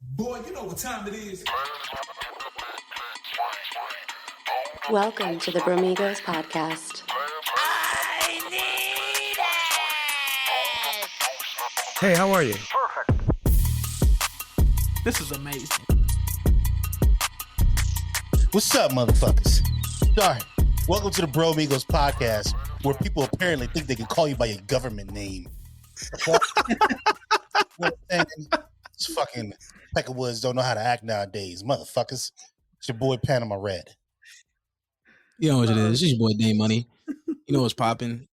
Boy, you know what time it is. Welcome to the Bromigos podcast. I need it! Hey, how are you? This is amazing. What's up, motherfuckers? Sorry. Welcome to the Bromigos podcast, where people apparently think they can call you by your government name. It's fucking Peckerwoods don't know how to act nowadays, motherfuckers. It's your boy Panama Red. You know what it is. It's your boy Day Money. You know what's popping.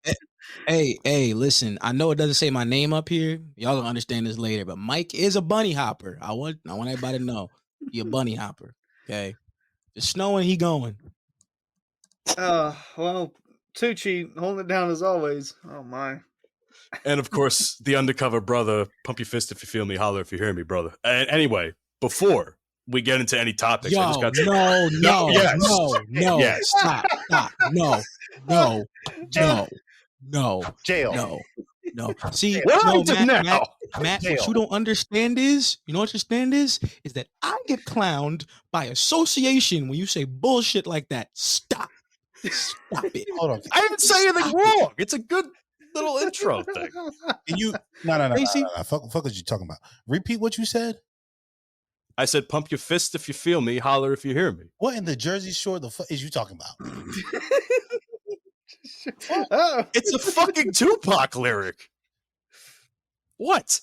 Hey, listen. I know it doesn't say my name up here. Y'all gonna understand this later, but Mike is a bunny hopper. I want everybody to know he a bunny hopper. Okay, it's snowing. He going. Well, Tucci holding it down as always. Oh my. And of course, the Undercover Brotha, pump your fist if you feel me, holler if you hear me, brother. And anyway, before we get into any topics, I just got to... No, Yes. Stop, no, Jail. no. See, What no, I do now? Matt, Jail. what you don't understand is, is that I get clowned by association when you say bullshit like that. Stop it. Hold on. I didn't say anything wrong. It's a good little intro thing. Can you? No. Casey? Fuck what you talking about? Repeat what you said. I said, pump your fist if you feel me, holler if you hear me. What in the Jersey Shore the fuck is you talking about? Oh. It's a fucking Tupac lyric. What?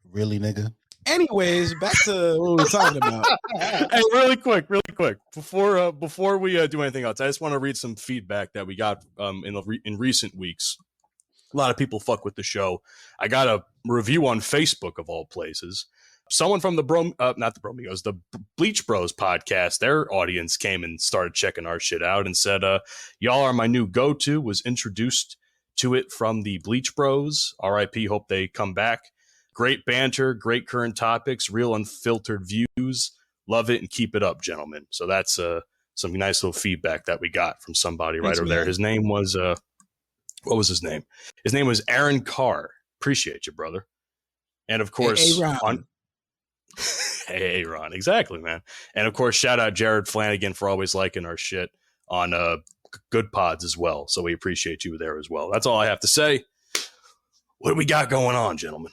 Really, nigga? Anyways, back to what we were talking about. Hey, really quick, before we do anything else, I just want to read some feedback that we got in recent weeks. A lot of people fuck with the show. I got a review on Facebook of all places. Someone from the not the Bromigos, the Bleach Bros podcast, their audience came and started checking our shit out and said, y'all are my new go-to, was introduced to it from the Bleach Bros. RIP, hope they come back. Great banter, great current topics, real unfiltered views. Love it and keep it up, gentlemen. So that's some nice little feedback that we got from somebody right over there. His name was, what was his name? His name was Aaron Carr. Appreciate you, brother. And of course, Hey, Ron. Exactly, man. And of course, shout out Jared Flanagan for always liking our shit on Good Pods as well. So we appreciate you there as well. That's all I have to say. What do we got going on, gentlemen?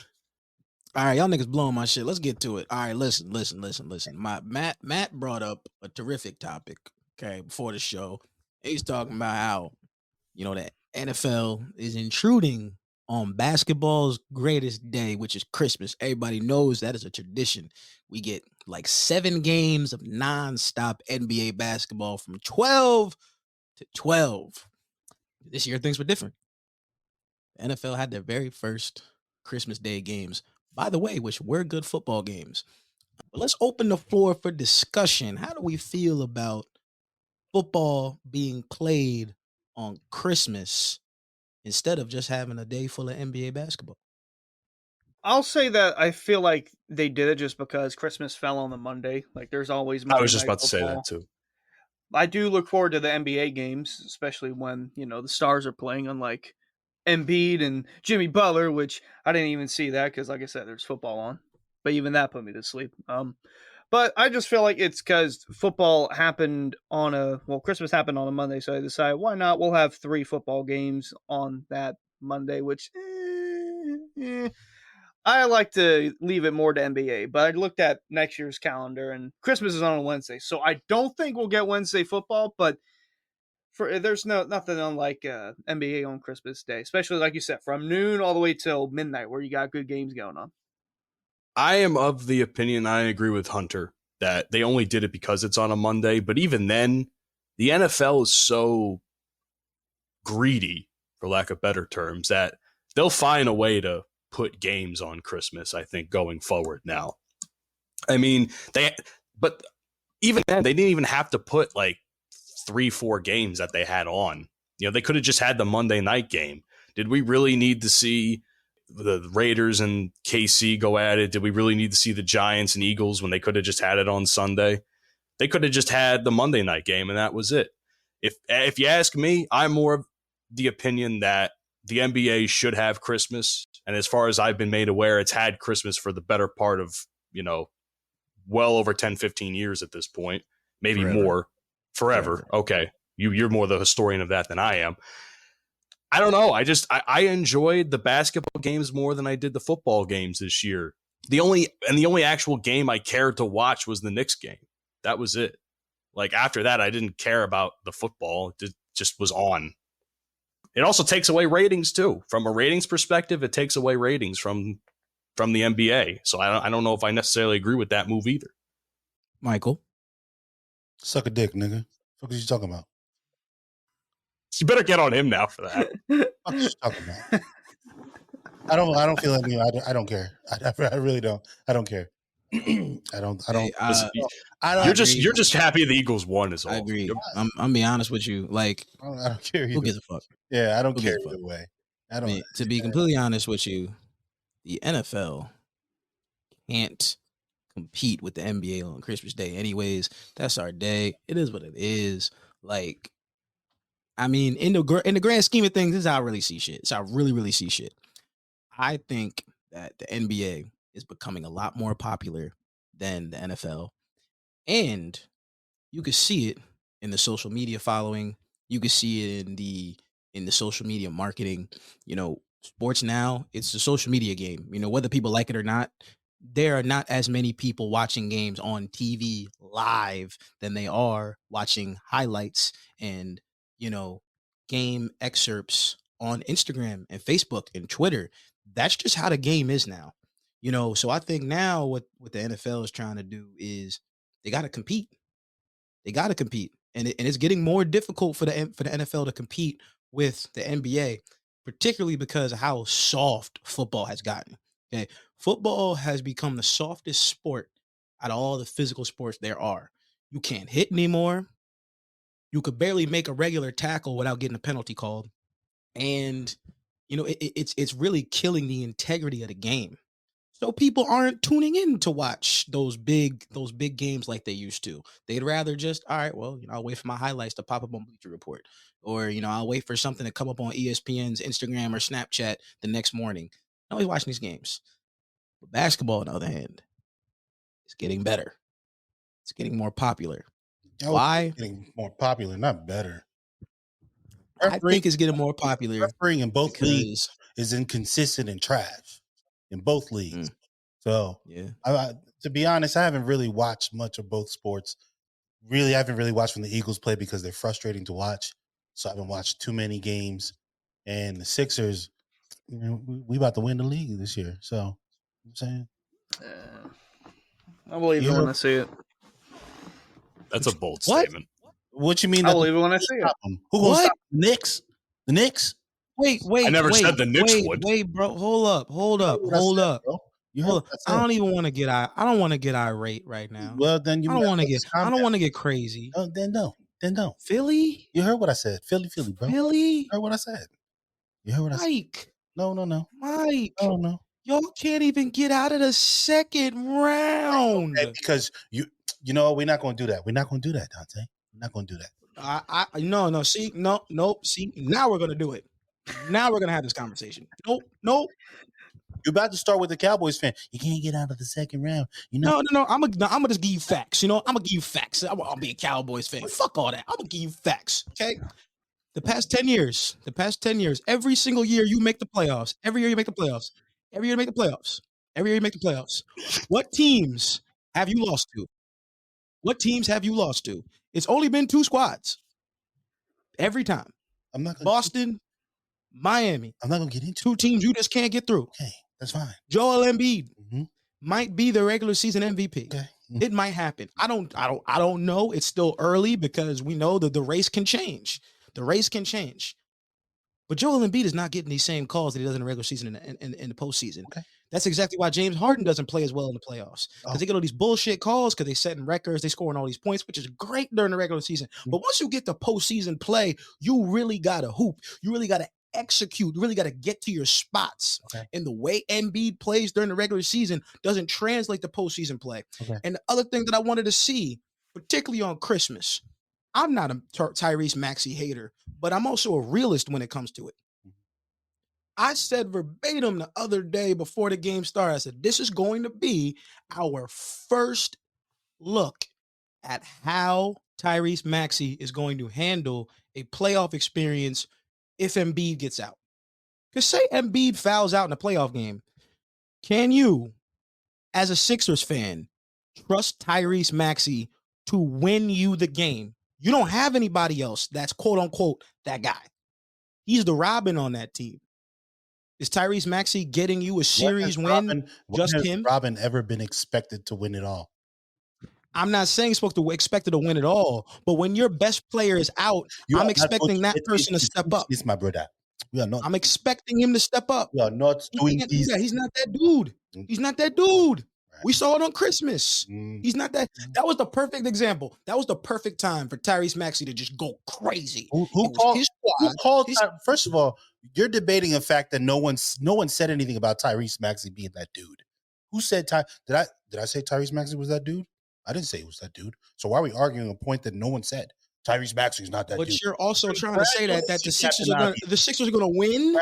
All right, y'all niggas blowing my shit. Let's get to it. All right, listen. Matt brought up a terrific topic, okay, before the show. He's talking about how, the NFL is intruding on basketball's greatest day, which is Christmas. Everybody knows that is a tradition. We get like 7 games of nonstop NBA basketball from 12 to 12. This year, things were different. The NFL had their very first Christmas Day games, by the way, which were good football games. But let's open the floor for discussion. How do we feel about football being played on Christmas instead of just having a day full of NBA basketball? I'll say that I feel like they did it just because Christmas fell on the Monday. Like there's always Monday I was just night about to say football. that too. I do look forward to the NBA games, especially when, the stars are playing, unlike Embiid and Jimmy Butler, which I didn't even see that because, like I said, there's football on. But even that put me to sleep. But I just feel like it's because football happened Christmas happened on a Monday, so I decided, why not? We'll have 3 football games on that Monday, which I like to leave it more to NBA. But I looked at next year's calendar, and Christmas is on a Wednesday, so I don't think we'll get Wednesday football, but there's nothing unlike NBA on Christmas Day, especially like you said, from noon all the way till midnight, where you got good games going on. I am of the opinion, I agree with Hunter, that they only did it because it's on a Monday. But even then, the NFL is so greedy, for lack of better terms, that they'll find a way to put games on Christmas, I think, going forward now. I mean, but even then, they didn't even have to put like 3-4 games that they had on. They could have just had the Monday night game. Did we really need to see the Raiders and KC go at it? Did we really need to see the Giants and Eagles when they could have just had it on Sunday? They could have just had the Monday night game and that was it. If you ask me, I'm more of the opinion that the NBA should have Christmas. And as far as I've been made aware, it's had Christmas for the better part of well over 10, 15 years at this point, maybe Forever. more. Forever. Okay. You're more the historian of that than I am. I don't know. I enjoyed the basketball games more than I did the football games this year. The only actual game I cared to watch was the Knicks game. That was it. Like after that, I didn't care about the football. It just was on. It also takes away ratings too. From a ratings perspective, it takes away ratings from the NBA. So I don't know if I necessarily agree with that move either. Michael, Suck a dick, nigga. What are you talking about? You better get on him now for that. What are you talking about? I don't feel any. I don't care. I really don't. I don't care. I don't. Listen, I don't. You're just happy the Eagles won is all. I agree. I'm being honest with you. Like, I don't care. who gives a fuck? Yeah, I don't Who care gives a either fuck? way. I mean, to be completely honest with you, the NFL can't compete with the NBA on Christmas Day. Anyways, that's our day. It is what it is. Like, I mean, in the grand scheme of things, this is how I really see shit. It's how I really see shit. I think that the NBA is becoming a lot more popular than the NFL, and you can see it in the social media following. You can see it in the social media marketing. Sports now, it's a social media game. Whether people like it or not, there are not as many people watching games on TV live than they are watching highlights and, game excerpts on Instagram and Facebook and Twitter. That's just how the game is now. So I think now what the NFL is trying to do is they got to compete. They got to compete. And it's getting more difficult for the NFL to compete with the NBA, particularly because of how soft football has gotten. Okay. Football has become the softest sport out of all the physical sports there are. You can't hit anymore. You could barely make a regular tackle without getting a penalty called. And, it's really killing the integrity of the game. So people aren't tuning in to watch those big games like they used to. They'd rather just, all right, well, I'll wait for my highlights to pop up on Bleacher Report, or I'll wait for something to come up on ESPN's Instagram or Snapchat the next morning. Nobody's watching these games. But basketball, on the other hand, is getting better. It's getting more popular. Why? Getting more popular, not better. I think it's getting more popular. Refereeing in both leagues is inconsistent and trash in both leagues. So, yeah. To be honest, I haven't really watched much of both sports. Really, I haven't really watched when the Eagles play because they're frustrating to watch. So I haven't watched too many games. And the Sixers, we about to win the league this year. So, I'm saying. I believe it when I see it. That's a bold statement. What you mean? I believe it when I see it. Who gonna stop the Knicks? The Knicks? Wait. I never said the Knicks would. Wait, bro. Hold up. I don't even want to get I don't want to get irate right now. Well, then you. I don't want to get crazy. Oh, then no. Philly? You heard what I said. Philly, bro. Philly? You heard what I said. Mike. No. Mike. No. Y'all can't even get out of the second round. Okay, because we're not going to do that. We're not going to do that, Dante. We're not going to do that. No. See, nope. See, now we're going to do it. Now we're going to have this conversation. Nope. You're about to start with the Cowboys fan. You can't get out of the second round. No. I'm gonna just give you facts. I'm gonna give you facts. I'll be a Cowboys fan. Fuck all that. I'm gonna give you facts. Okay. The past 10 years, every single year you make the playoffs. Every year you make the playoffs. What teams have you lost to? It's only been 2 squads. Every time. I'm not gonna Boston, Miami. I'm not gonna get into 2 teams you just can't get through. Okay, that's fine. Joel Embiid might be the regular season MVP. Okay. It might happen. I don't know. It's still early because we know that the race can change. But Joel Embiid is not getting these same calls that he does in the regular season and in the postseason. Okay. That's exactly why James Harden doesn't play as well in the playoffs. Because they get all these bullshit calls because they're setting records, they scoring all these points, which is great during the regular season. But once you get to postseason play, you really got to hoop. You really got to execute. You really got to get to your spots. Okay. And the way Embiid plays during the regular season doesn't translate to postseason play. Okay. And the other thing that I wanted to see, particularly on Christmas, I'm not a Tyrese Maxey hater, but I'm also a realist when it comes to it. I said verbatim the other day before the game started, I said, this is going to be our first look at how Tyrese Maxey is going to handle a playoff experience if Embiid gets out. Because say Embiid fouls out in a playoff game, can you, as a Sixers fan, trust Tyrese Maxey to win you the game? You don't have anybody else that's quote unquote that guy. He's the Robin on that team. Is Tyrese Maxey getting you a series win? Just him? Robin ever been expected to win it all? I'm not saying expected to win it all, but when your best player is out, I'm expecting that person to step up. It's my brother. We are not. I'm expecting him to step up. We are not doing these. He's not that dude. He's not that dude. Right. We saw it on Christmas. He's not that. That was the perfect example. That was the perfect time for Tyrese Maxey to just go crazy. Who called? First of all, you're debating the fact that no one said anything about Tyrese Maxey being that dude. Who said Did I say Tyrese Maxey was that dude? I didn't say he was that dude. So why are we arguing a point that no one said? Tyrese Maxey is not that dude. But you're also trying to say that the Sixers are going to win.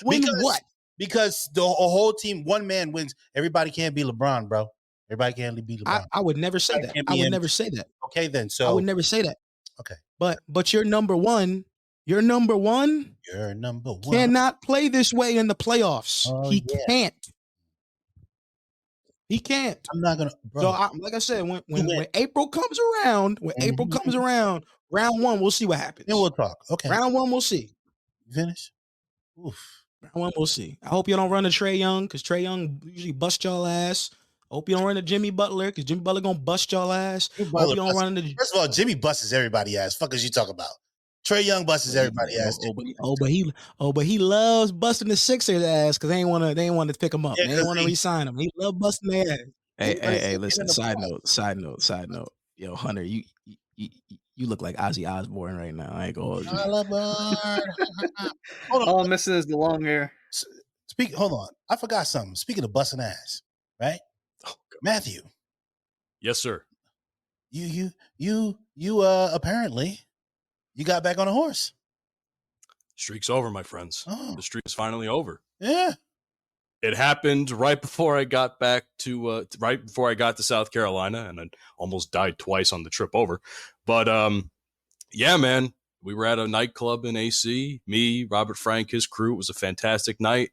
Win what? Because the whole team, one man wins. Everybody can't be LeBron, bro. Everybody can't be LeBron. I would never say that. I would never say that. Okay, then. So I would never say that. Okay. But you're number one. You're number one. You're number one. Cannot play this way in the playoffs. He can't. He can't. I'm not gonna. Bro. So, like I said, when April comes around, round one, we'll see what happens. Then we'll talk. Okay. Round one, we'll see. Finish. Oof. Round one, we'll see. I hope you don't run to Trae Young because Trae Young usually bust y'all ass. I hope you don't run to Jimmy Butler because Jimmy Butler gonna bust y'all ass. First of all, Jimmy busts everybody ass. Fuck is you talking about? Trae Young busts everybody ass. But he loves busting the Sixers ass because they ain't want to pick him up. They ain't want to re-sign him. He love busting their ass. Hey, listen. Side note. Yo, Hunter, you look like Ozzy Osbourne right now. I ain't gonna hold you. Hold on. All I'm missing is the long hair. Hold on. I forgot something. Speaking of busting ass, right? Matthew. Yes, sir. You apparently you got back on a horse. Streak's over, my friends. The streak is finally over. Yeah. It happened right before I got back to South Carolina, and I almost died twice on the trip over. But yeah, man, we were at a nightclub in AC. Me, Robert Frank, his crew. It was a fantastic night.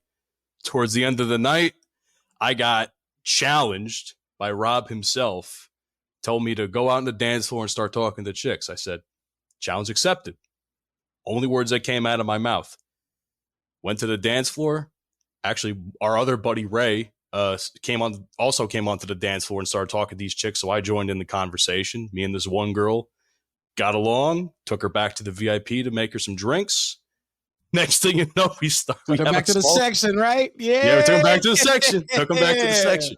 Towards the end of the night, I got challenged by Rob himself. Told me to go out on the dance floor and start talking to chicks. I said, challenge accepted. Only words that came out of my mouth. Went to the dance floor. Actually, our other buddy Ray came onto the dance floor and started talking to these chicks. So I joined in the conversation. Me and this one girl got along. Took her back to the VIP to make her some drinks. Next thing you know, we took her back to the section, right? Yeah, we took him back to the section.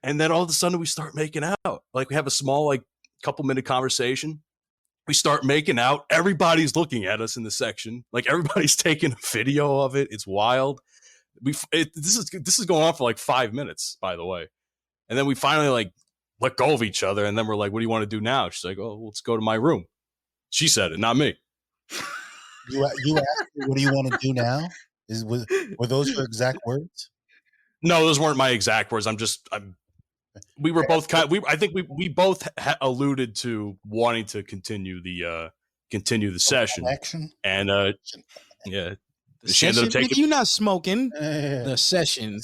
And then all of a sudden we start making out. Like we have a small, couple minute conversation. We start making out. Everybody's looking at us in the section. Like everybody's taking a video of it. It's wild. This is going on for 5 minutes, by the way. And then we finally let go of each other. And then we're like, what do you want to do now? She's like, oh, let's go to my room. She said it, not me. You asked me, what do you want to do now? Were those your exact words? No, those weren't my exact words. We were both I think we both alluded to wanting to continue the session. Action. And yeah. The session, you're not smoking. The session.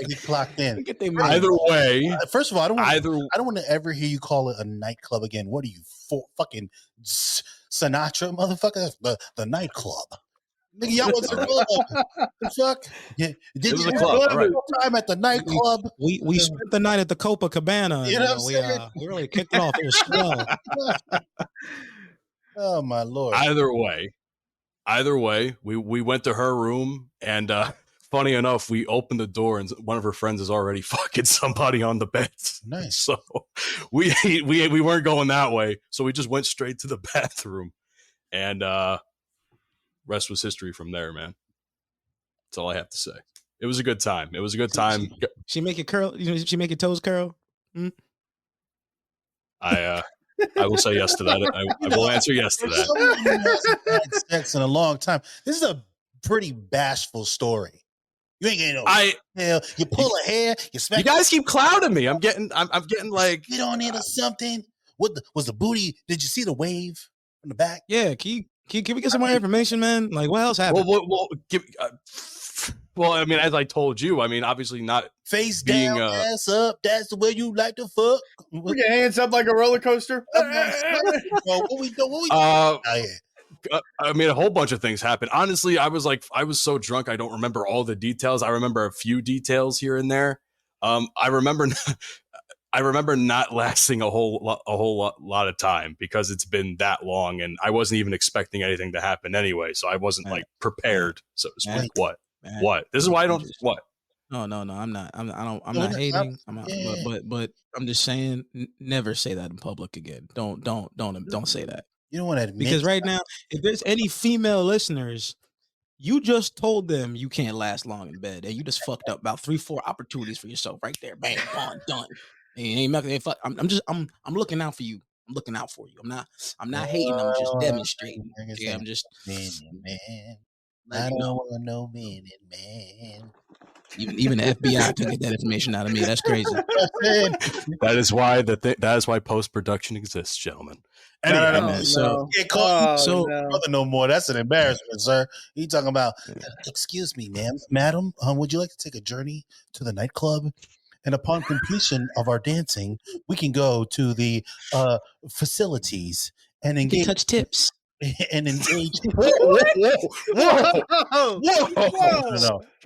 He clocked in. Either way. First of all, I don't want to ever hear you call it a nightclub again. What are you, fucking Sinatra, motherfucker? The nightclub. Nigga, y'all was a club. The fuck? Yeah. Did you have time at the nightclub? We spent the night at the Copacabana. You know what I'm saying? We really kicked it off. It was swell. Oh my Lord. Either way, we went to her room, and funny enough, we opened the door, and one of her friends is already fucking somebody on the bed. Nice. So we weren't going that way, so we just went straight to the bathroom, and rest was history from there, man. That's all I have to say. It was a good time. She make it curl. She make your toes curl. I will say yes to that. I will answer yes to that. Had sex in a long time. This is a pretty bashful story. You ain't getting no hell. You pull a hair. You smack. You guys keep clouding me. I'm getting like get on into something. What was the booty? Did you see the wave from the back? Yeah, can we get some more information, man? Like, what else happened? Well, I mean, as I told you, I mean, obviously not face down, ass up. That's the way you like to fuck. Put your hands up like a roller coaster. What we do? I mean, a whole bunch of things happened. Honestly, I was so drunk, I don't remember all the details. I remember a few details here and there. I remember not lasting a whole lot of time because it's been that long, and I wasn't even expecting anything to happen anyway. So I wasn't like prepared, so to speak. What? This is why I don't. What? No, I'm not. I'm not hating. I'm not. But I'm just saying, never say that in public again. Don't say that. You don't want to admit because right now, if there's any female listeners, you just told them you can't last long in bed, and you just fucked up about 3-4 opportunities for yourself right there. Bam, gone, done. I'm looking out for you. I'm looking out for you. I'm not hating. I'm just demonstrating. Yeah, I'm just man. I don't want no man. Even the FBI can get that information out of me. That's crazy. That is why post production exists, gentlemen. Anyway, brother no more. That's an embarrassment, sir. You talking about? Excuse me, madam. Would you like to take a journey to the nightclub? And upon completion of our dancing, we can go to the facilities and engage. Touch tips. And engage. Whoa. No.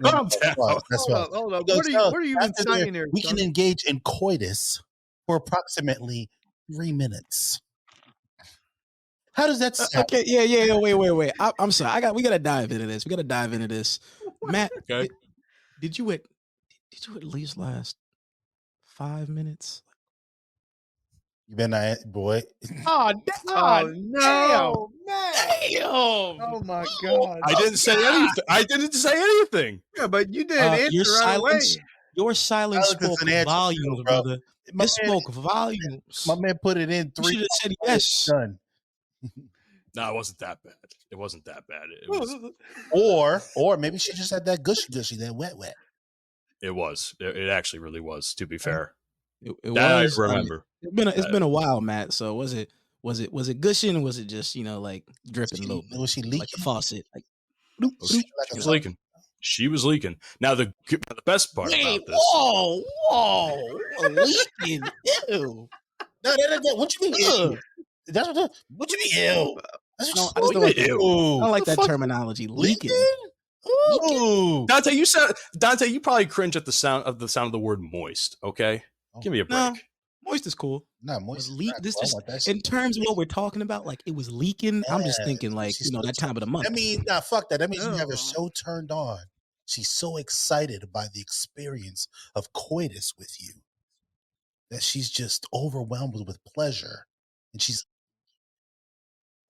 Calm down. Hold up. What are you even saying here? We can engage in coitus for approximately 3 minutes. How does that sound? Okay, yeah. Wait. I'm sorry. We gotta dive into this. Matt, okay. Did you at least last 5 minutes? You better not, boy. Oh no, man! Damn! Oh my god! I didn't say anything. Yeah, but you didn't answer right away. Your silence spoke volumes, brother. It spoke volumes. My man put it in 3. You should have said yes. Done. No, it wasn't that bad. It was, or maybe she just had that gushy, that wet. It was. It actually really was. To be fair, it was. I remember. It's been a while, Matt. So was it gushing, or was it just like dripping low? Was she leaking? Like the faucet? Like she was leaking. She was leaking. Now the best part about this. Whoa, leaking. Ew. No, what you mean? Ew? What you mean? Ew? I just don't like that terminology. Leaking. Ooh. Dante, you probably cringe at the sound of the word moist. Okay, give me a break. No, moist is cool. No, moist. This just in terms of what we're talking about. Like it was leaking. I'm just thinking like that time of the month. I mean, fuck that. That means you have her so turned on. She's so excited by the experience of coitus with you that she's just overwhelmed with pleasure, and she's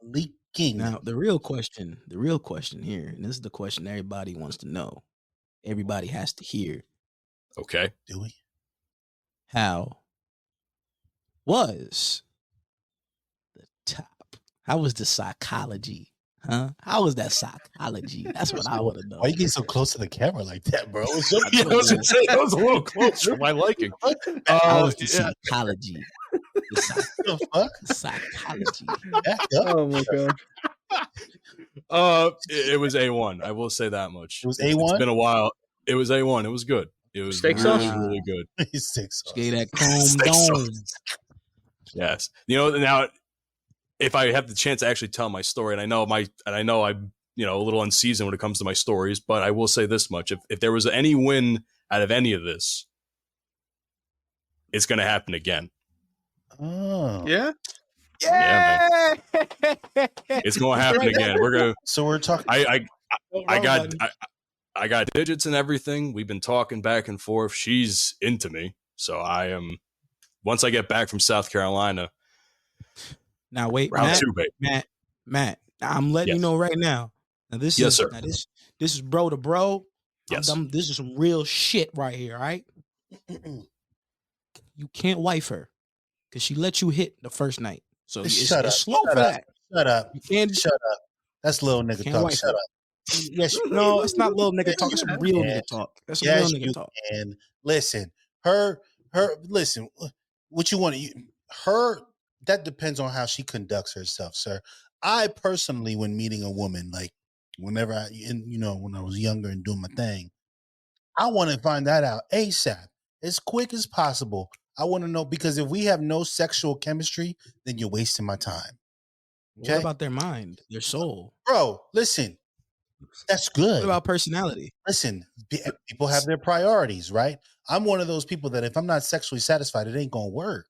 leaking. Now, the real question here, and this is the question everybody wants to know. Everybody has to hear. Okay. Do we? How was the top? How was the psychology? Huh? How was that psychology? That's what I want to know. Why you getting so close to the camera like that, bro? I was gonna say that was a little close for my liking. How was the psychology? The fuck? Psychology. Oh my god. It was A1. I will say that much. It was A1. It's been a while. It was A1. It was good. It was steak really, sauce? really good. Steak sauce. Gave that chrome dome. Yes. Now, if I have the chance to actually tell my story, and I know I'm a little unseasoned when it comes to my stories, but I will say this much: if there was any win out of any of this, it's going to happen again. Oh Yeah. Yeah, man. It's going to happen again. We're gonna. So we're talking. I got digits and everything. We've been talking back and forth. She's into me, so I am. Once I get back from South Carolina. Now wait, round 2, baby. Matt. I'm letting you know right now. Now this is bro to bro. Yes. This is some real shit right here. All right. You can't wife her because she let you hit the first night. So it's slow for that. Shut up. You can't. Shut up. That's little nigga talk. Shut up. Yes, no, it's not little nigga talk. It's some real nigga talk. That's some real nigga talk. And listen, listen. What you want to her? That depends on how she conducts herself, sir. I personally, when meeting a woman, like whenever when I was younger and doing my thing, I want to find that out ASAP, as quick as possible. I want to know, because if we have no sexual chemistry, then you're wasting my time. Okay? What about their mind, their soul? Bro, listen, that's good. What about personality? Listen, people have their priorities, right? I'm one of those people that if I'm not sexually satisfied, it ain't going to work.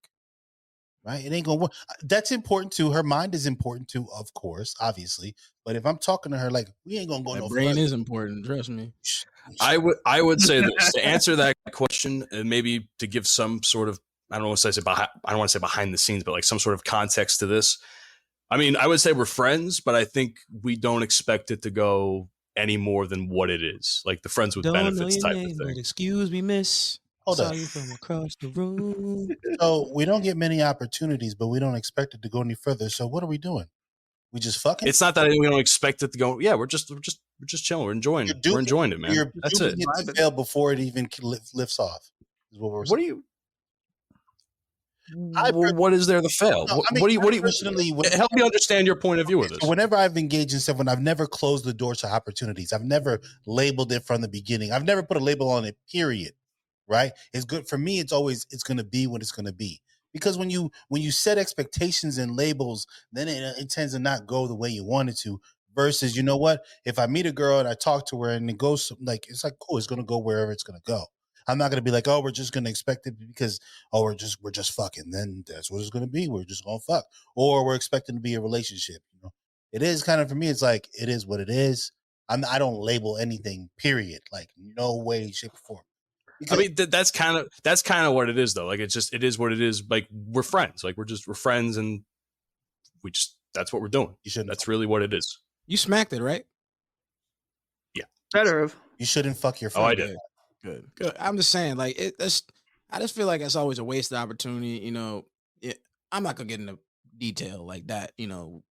Right? It ain't going to work. That's important too. Her mind is important too, of course, obviously. But if I'm talking to her, like, we ain't going to go no brain further. Is important, trust me. I would say this to answer that question, and maybe to give some sort of, I don't want to say behind the scenes, but like some sort of context to this. I mean, I would say we're friends, but I think we don't expect it to go any more than what it is, like the friends with benefits type of thing. Excuse me, miss. Hold saw up. you from across the room. So we don't get many opportunities, but we don't expect it to go any further. So what are we doing? We just fucking. It's not that we don't expect it to go. Yeah, we're just chilling. We're enjoying it, man. That's it. It to fail before it even lifts off. Is what we're saying. What do you? What is there to fail? No, what do you personally help me understand your point of view of this? So whenever I've engaged in someone, I've never closed the door to opportunities. I've never labeled it from the beginning. I've never put a label on it, period. Right? It's good for me. It's going to be what it's going to be. Because when you set expectations and labels, then it tends to not go the way you want it to. Versus, you know what? If I meet a girl and I talk to her and it goes like, it's like, cool, it's going to go wherever it's going to go. I'm not going to be like, oh, we're just going to expect it because, oh, we're just fucking. Then that's what it's going to be. We're just going to fuck. Or we're expecting to be a relationship. You know, it is kind of, for me, it's like, it is what it is. I don't label anything, period. Like, no way, shape, or form. Because, I mean, that's kind of what it is, though. Like, it is what it is. Like, we're friends. Like, we're friends, and that's what we're doing. That's really what it is. You smacked it, right? Yeah. Better have. You shouldn't fuck your friend. Oh, I did. Good. I'm just saying, like, I just feel like it's always a wasted opportunity. You know, I'm not gonna get into detail like that. You know,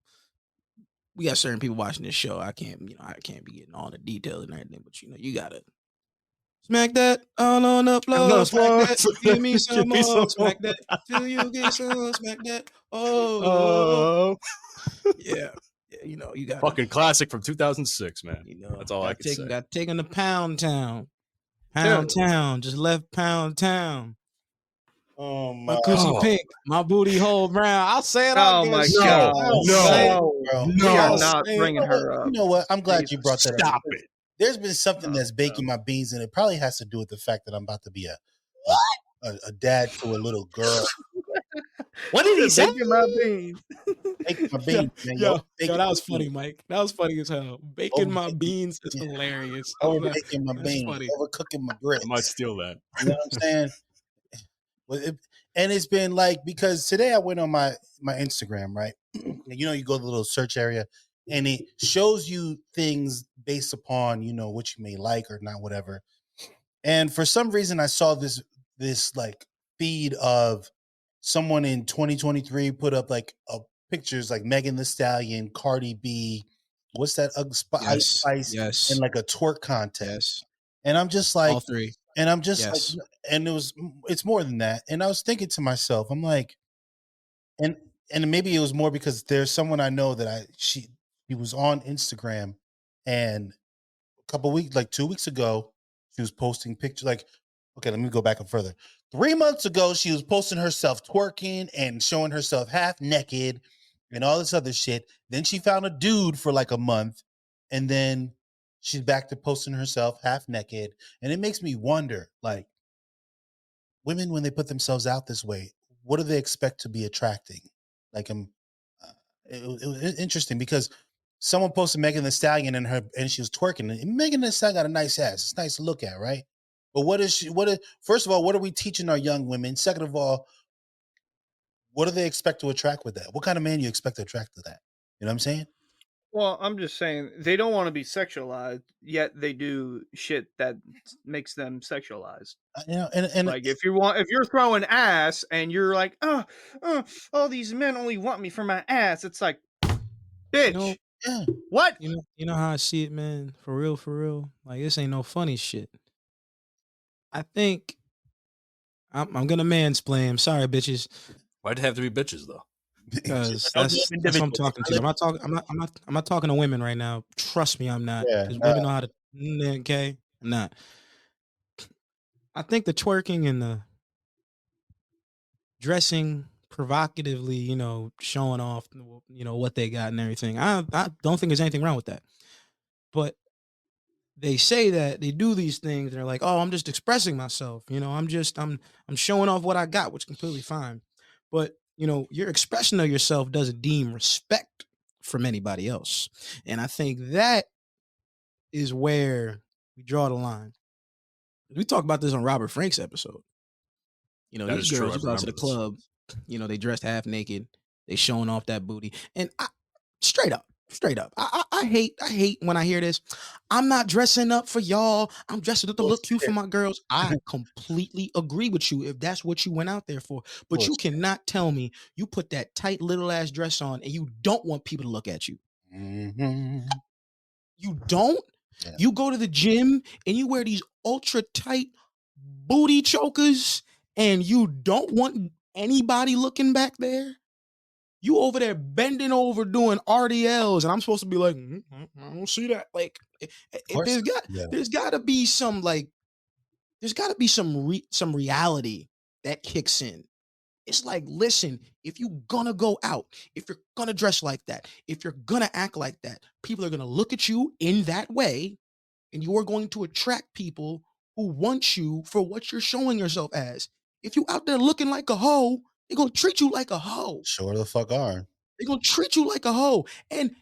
we got certain people watching this show. I can't be getting all the details and everything. But you gotta smack that all on the floor. Smack that. Give me some more. Smack that till you get some. Smack that. Oh. Yeah. You know, you got fucking classic from 2006, man. You know, that's all I can say. Got taken to Pound Town. Pound Town, just left Pound Town. Oh my coochie pink, my booty hole brown. I'll say it. Oh my god! No, we are not bringing her up. You know what? I'm glad you brought that up. Stop it. There's been something that's baking my beans, and it probably has to do with the fact that I'm about to be a dad to a little girl. What did he say? Baking my beans. Baking my beans, man. Yo, that was funny, Mike. That was funny as hell. Baking my beans is hilarious. Over baking my beans. Overcooking my bread. I might steal that. You know what I'm saying? And it's been like, because today I went on my Instagram, right? You know, you go to the little search area and it shows you things based upon, you know, what you may like or not, whatever. And for some reason I saw this like feed of someone in 2023 put up like pictures like Megan Thee Stallion, Cardi B, what's that? Ice Spice, and like a twerk contest. Yes. And I'm just like, all three. And I'm just like, and it's more than that. And I was thinking to myself, I'm like, and maybe it was more because there's someone I know that she was on Instagram, and a couple weeks, like 2 weeks ago, she was posting pictures. Like, okay, let me go back up further. 3 months ago, she was posting herself twerking and showing herself half naked and all this other shit. Then she found a dude for like a month, and then she's back to posting herself half naked. And it makes me wonder, like, women, when they put themselves out this way, what do they expect to be attracting? Like, it was interesting because someone posted Megan Thee Stallion and she was twerking. And Megan Thee Stallion got a nice ass. It's nice to look at, right? But first of all, what are we teaching our young women? Second of all, what do they expect to attract with that? What kind of man you expect to attract to that? You know what I'm saying? Well, I'm just saying they don't want to be sexualized, yet they do shit that makes them sexualized. You know, and like if you're throwing ass and you're like, all these men only want me for my ass, it's like, bitch, Yeah. What? You know how I see it, man. For real. Like this ain't no funny shit. I think I'm gonna mansplain. I'm sorry, bitches, Why'd it have to be bitches though? because Don't do that's them what I'm individually. talking to. I'm not talking. I'm not talking to women right now. Trust me, I'm not. Yeah. Because women know how to. Okay, I'm not. I think the twerking and the dressing provocatively, showing off, what they got and everything. I don't think there's anything wrong with that. But they say that they do these things and they're like, "Oh, I'm just expressing myself." I'm showing off what I got, which is completely fine. But, your expression of yourself doesn't deem respect from anybody else. And I think that is where we draw the line. We talked about this on Robert Frank's episode. That These is true. girls, I you go out to remember the this. club, they dressed half naked, they showing off that booty. And straight up, I hate when I hear this. I'm not dressing up for y'all. I'm dressing up to look cute for my girls. I completely agree with you if that's what you went out there for. But you cannot tell me you put that tight little ass dress on and you don't want people to look at you. Mm-hmm. You don't? Yeah. You go to the gym and you wear these ultra tight booty chokers and you don't want anybody looking back there? You over there bending over doing RDLs, and I'm supposed to be like, I don't see that. Like, there's got to be some some reality that kicks in. It's like, listen, if you're gonna go out, if you're gonna dress like that, if you're gonna act like that, people are gonna look at you in that way, and you are going to attract people who want you for what you're showing yourself as. If you out there looking like a hoe, they're gonna treat you like a hoe. Sure the fuck are. They're gonna treat you like a hoe. And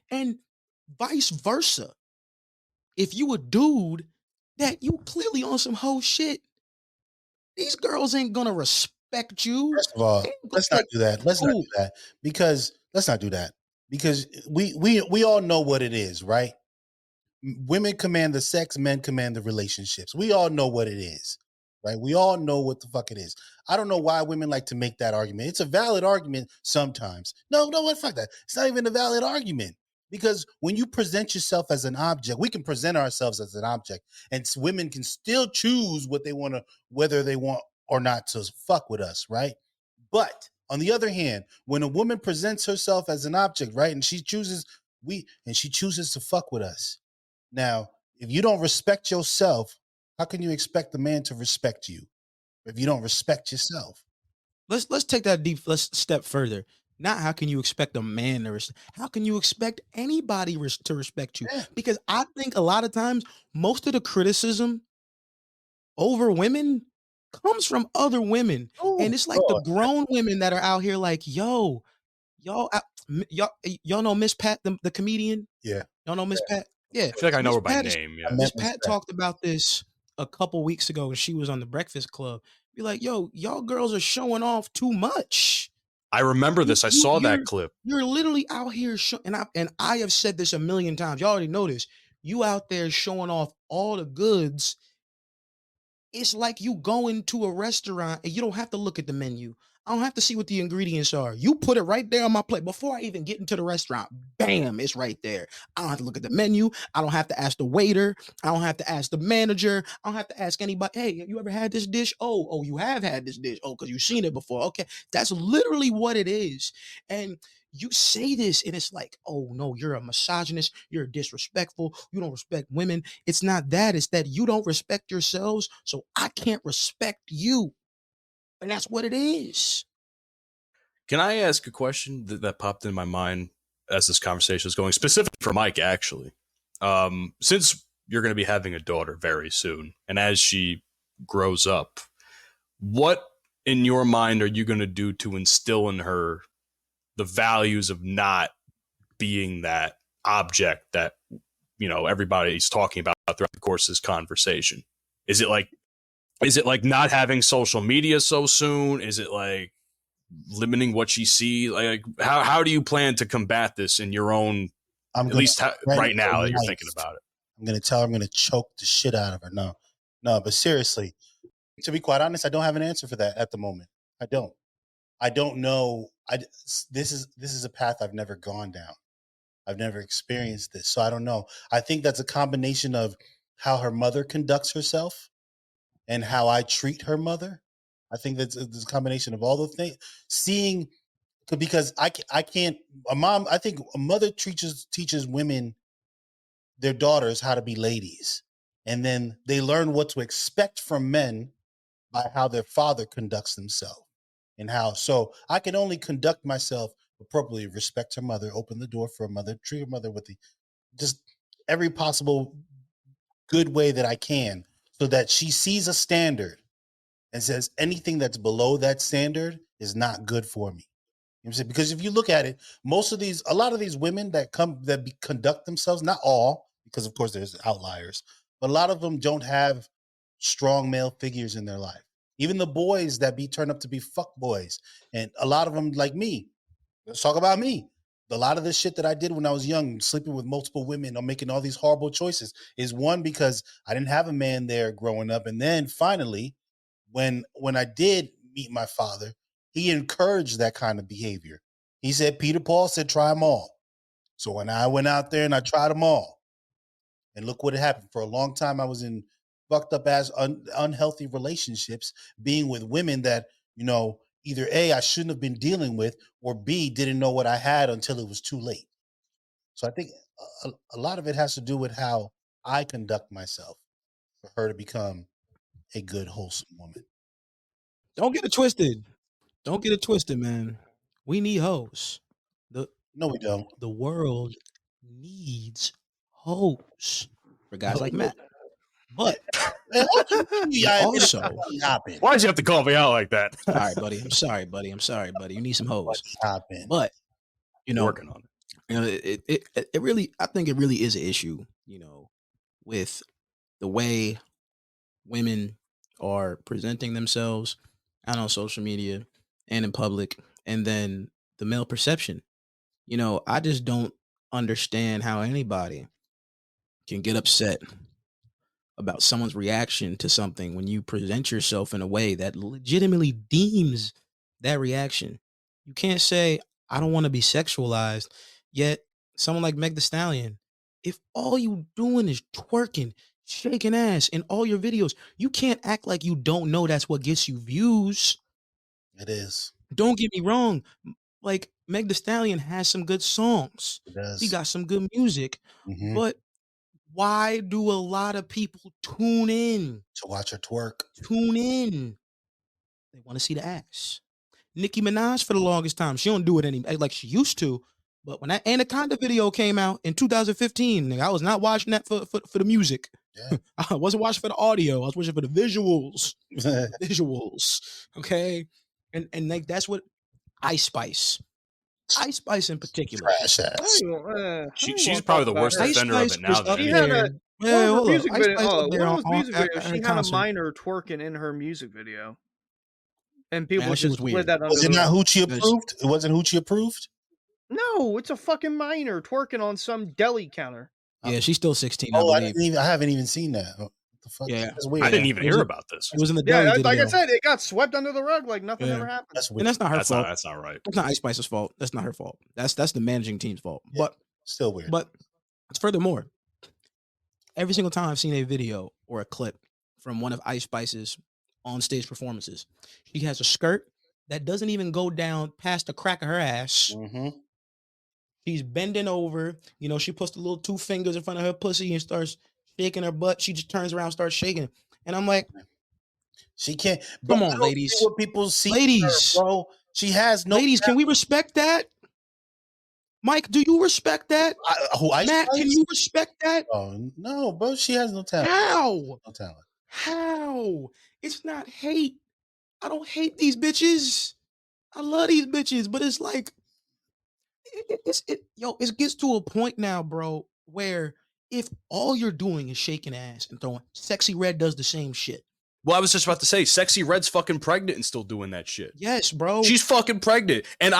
vice versa. If you a dude that you clearly on some hoe shit, these girls ain't gonna respect you. First of all, let's not do that. Let's not do that because we all know what it is, right? Women command the sex, men command the relationships. We all know what it is, right? We all know what the fuck it is. I don't know why women like to make that argument. It's a valid argument sometimes. No, fuck that. It's not even a valid argument because when you present yourself as an object, we can present ourselves as an object, and women can still choose what they want to, whether they want or not to fuck with us, right? But on the other hand, when a woman presents herself as an object, right, and she chooses to fuck with us. Now, if you don't respect yourself, how can you expect the man to respect you if you don't respect yourself? Let's take that deep. Let's step further. Not how can you expect a man to how can you expect anybody to respect you? Yeah. Because I think a lot of times most of the criticism over women comes from other women. And it's like the grown women that are out here like, y'all know Miss Pat, the comedian? Yeah. Y'all know Miss Pat? Yeah. I feel like I know her by name. Yeah. Miss Pat talked about this a couple weeks ago when she was on the Breakfast Club. Be like, yo, y'all girls are showing off too much. I remember this. I saw that clip. You're literally out here and I have said this a million times. Y'all already know this. You out there showing off all the goods. It's like you go into a restaurant and you don't have to look at the menu. I don't have to see what the ingredients are. You put it right there on my plate before I even get into the restaurant. Bam, it's right there. I don't have to look at the menu. I don't have to ask the waiter. I don't have to ask the manager. I don't have to ask anybody, hey, have you ever had this dish? Oh, you have had this dish. Oh, because you've seen it before. Okay, that's literally what it is. And you say this and it's like, oh no, you're a misogynist, you're disrespectful, you don't respect women. It's not that, it's that you don't respect yourselves, so I can't respect you. And that's what it is. Can I ask a question that popped in my mind as this conversation was going, specifically for Mike, actually? Since you're going to be having a daughter very soon, and as she grows up, what in your mind are you going to do to instill in her the values of not being that object that, everybody's talking about throughout the course of this conversation? Is it like not having social media so soon? Is it like limiting what she sees? Like how do you plan to combat this in your own, right now that you're thinking about it? I'm going to tell her I'm going to choke the shit out of her. No, but seriously, to be quite honest, I don't have an answer for that at the moment. I don't know. This is a path I've never gone down. I've never experienced this, so I don't know. I think that's a combination of how her mother conducts herself and how I treat her mother. I think that's a combination of all the things. Seeing, because I can't. A mom, I think a mother teaches women, their daughters, how to be ladies, and then they learn what to expect from men by how their father conducts himself, and how. So I can only conduct myself appropriately, respect her mother, open the door for her mother, treat her mother with just every possible good way that I can, so that she sees a standard and says anything that's below that standard is not good for me. You know what I'm saying? Because if you look at it, a lot of these women that conduct themselves, not all, because of course there's outliers, but a lot of them don't have strong male figures in their life. Even the boys that turn up to be fuck boys, and a lot of them, like me. Let's talk about me. A lot of the shit that I did when I was young, sleeping with multiple women or making all these horrible choices, is one, because I didn't have a man there growing up, and then finally, when I did meet my father, he encouraged that kind of behavior. He said, Peter Paul said, try them all. So when I went out there and I tried them all, and look what happened. For a long time, I was in fucked up ass unhealthy relationships, being with women that, either A, I shouldn't have been dealing with, or B, didn't know what I had until it was too late. So I think a lot of it has to do with how I conduct myself for her to become a good, wholesome woman. Don't get it twisted. Don't get it twisted, man. We need hoes. No, we don't. The world needs hoes for guys like Matt. But also, why'd you have to call me out like that? All right, buddy. I'm sorry, buddy. You need some hoes. But working on it. It really, I think it really is an issue, with the way women are presenting themselves out on social media and in public, and then the male perception. I just don't understand how anybody can get upset about someone's reaction to something when you present yourself in a way that legitimately deems that reaction. You can't say, I don't want to be sexualized, yet someone like Meg Thee Stallion, if all you doing is twerking, shaking ass in all your videos, you can't act like you don't know that's what gets you views. It is. Don't get me wrong. Like, Meg Thee Stallion has some good songs. It does. He got some good music. Mm-hmm. But why do a lot of people tune in to watch her twerk? Tune in. They want to see the ass. Nicki Minaj, for the longest time, she don't do it like she used to. But when that Anaconda video came out in 2015, nigga, I was not watching that for the music. Yeah. I wasn't watching for the audio. I was watching for the visuals. Visuals. Okay. And like that's what Ice Spice in particular. Trash ass. She's probably the worst offender of it now. She had a music video. She had a minor twerking in her music video, and people just slid that under. Was it not Hoochie approved? It wasn't Hoochie approved. No, it's a fucking minor twerking on some deli counter. Yeah, she's still 16. I haven't even seen that. What the fuck? Yeah, that's weird. I didn't even hear about this. It was in the deli video. Like I said, it got swept under the rug like nothing ever happened. That's weird. And that's not her fault. That's not right. That's not Ice Spice's fault. That's not her fault. That's the managing team's fault. Yeah, but still weird. But furthermore, every single time I've seen a video or a clip from one of Ice Spice's on-stage performances, she has a skirt that doesn't even go down past the crack of her ass. Mm-hmm. She's bending over. She puts the little 2 fingers in front of her pussy and starts shaking her butt. She just turns around and starts shaking. And I'm like, she can't. Come on, ladies. What people see, ladies, her, bro. She has no. Ladies, can we respect that? Mike, do you respect that? Matt, can you respect that? Oh no, bro. She has no talent. How? No talent. How? It's not hate. I don't hate these bitches. I love these bitches, but it's like it gets to a point now, bro, where if all you're doing is shaking ass and throwing, Sexy Red does the same shit. Well, I was just about to say, Sexy Red's fucking pregnant and still doing that shit. Yes, bro. She's fucking pregnant. And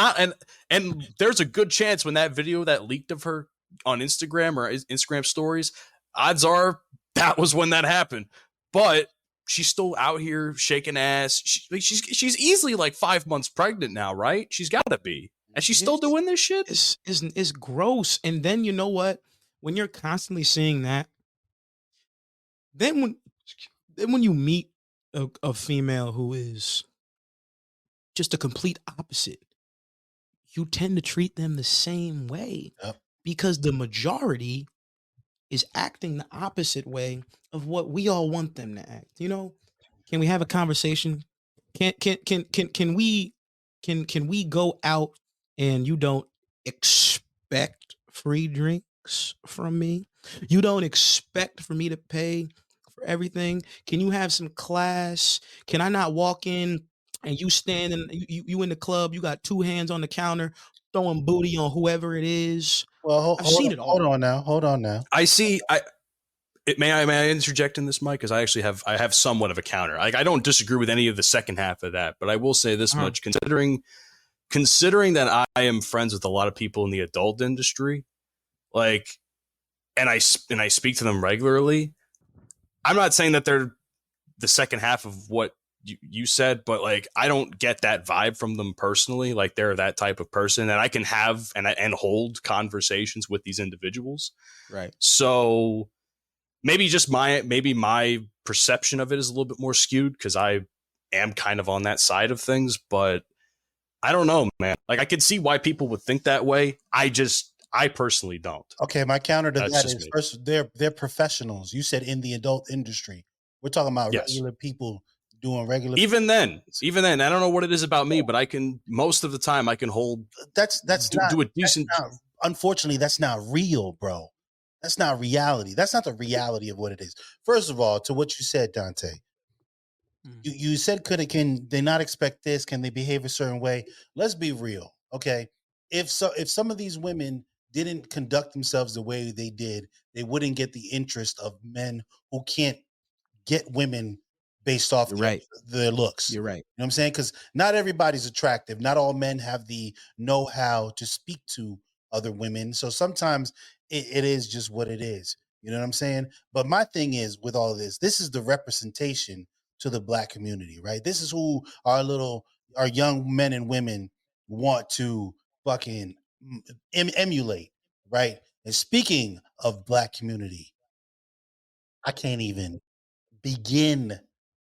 there's a good chance when that video that leaked of her on Instagram or Instagram stories, odds are that was when that happened. But she's still out here shaking ass. She's easily like 5 months pregnant now, right? She's got to be. And she's still doing this shit? It's gross. And then you know what? When you're constantly seeing that, then when you meet a female who is just a complete opposite, you tend to treat them the same way. Yep. Because the majority is acting the opposite way of what we all want them to act. You know, can we have a conversation? Can we go out and you don't expect free drinks from me? You don't expect for me to pay for everything? Can you have some class? Can I not walk in and you stand in you in the club, you got two hands on the counter throwing booty on whoever it is? Well, I've seen it all. Hold on now. I see. May I interject in this, Mike? Because I have somewhat of a counter. Like, I don't disagree with any of the second half of that, but I will say this much: considering that I am friends with a lot of people in the adult industry, like, and I speak to them regularly. I'm not saying that they're the second half of what you said, but like, I don't get that vibe from them personally. Like, they're that type of person that I can have and hold conversations with these individuals. Right. So maybe my perception of it is a little bit more skewed because I am kind of on that side of things, but I don't know, man. Like, I can see why people would think that way. I personally don't. Okay, my counter to that is first, they're professionals. You said in the adult industry. We're talking about regular people doing regular. Even then, I don't know what it is about me, but I can most of the time I can hold. That's not do a decent. Unfortunately, that's not real, bro. That's not reality. That's not the reality of what it is. First of all, to what you said, Dante, you said can they not expect this? Can they behave a certain way? Let's be real, okay? If some of these women didn't conduct themselves the way they did, they wouldn't get the interest of men who can't get women based off their looks. You're right. You know what I'm saying? Because not everybody's attractive. Not all men have the know-how to speak to other women. So sometimes it is just what it is. You know what I'm saying? But my thing is with all this is the representation to the Black community, right? This is who our young men and women want to fucking emulate, right? And speaking of Black community, I can't even begin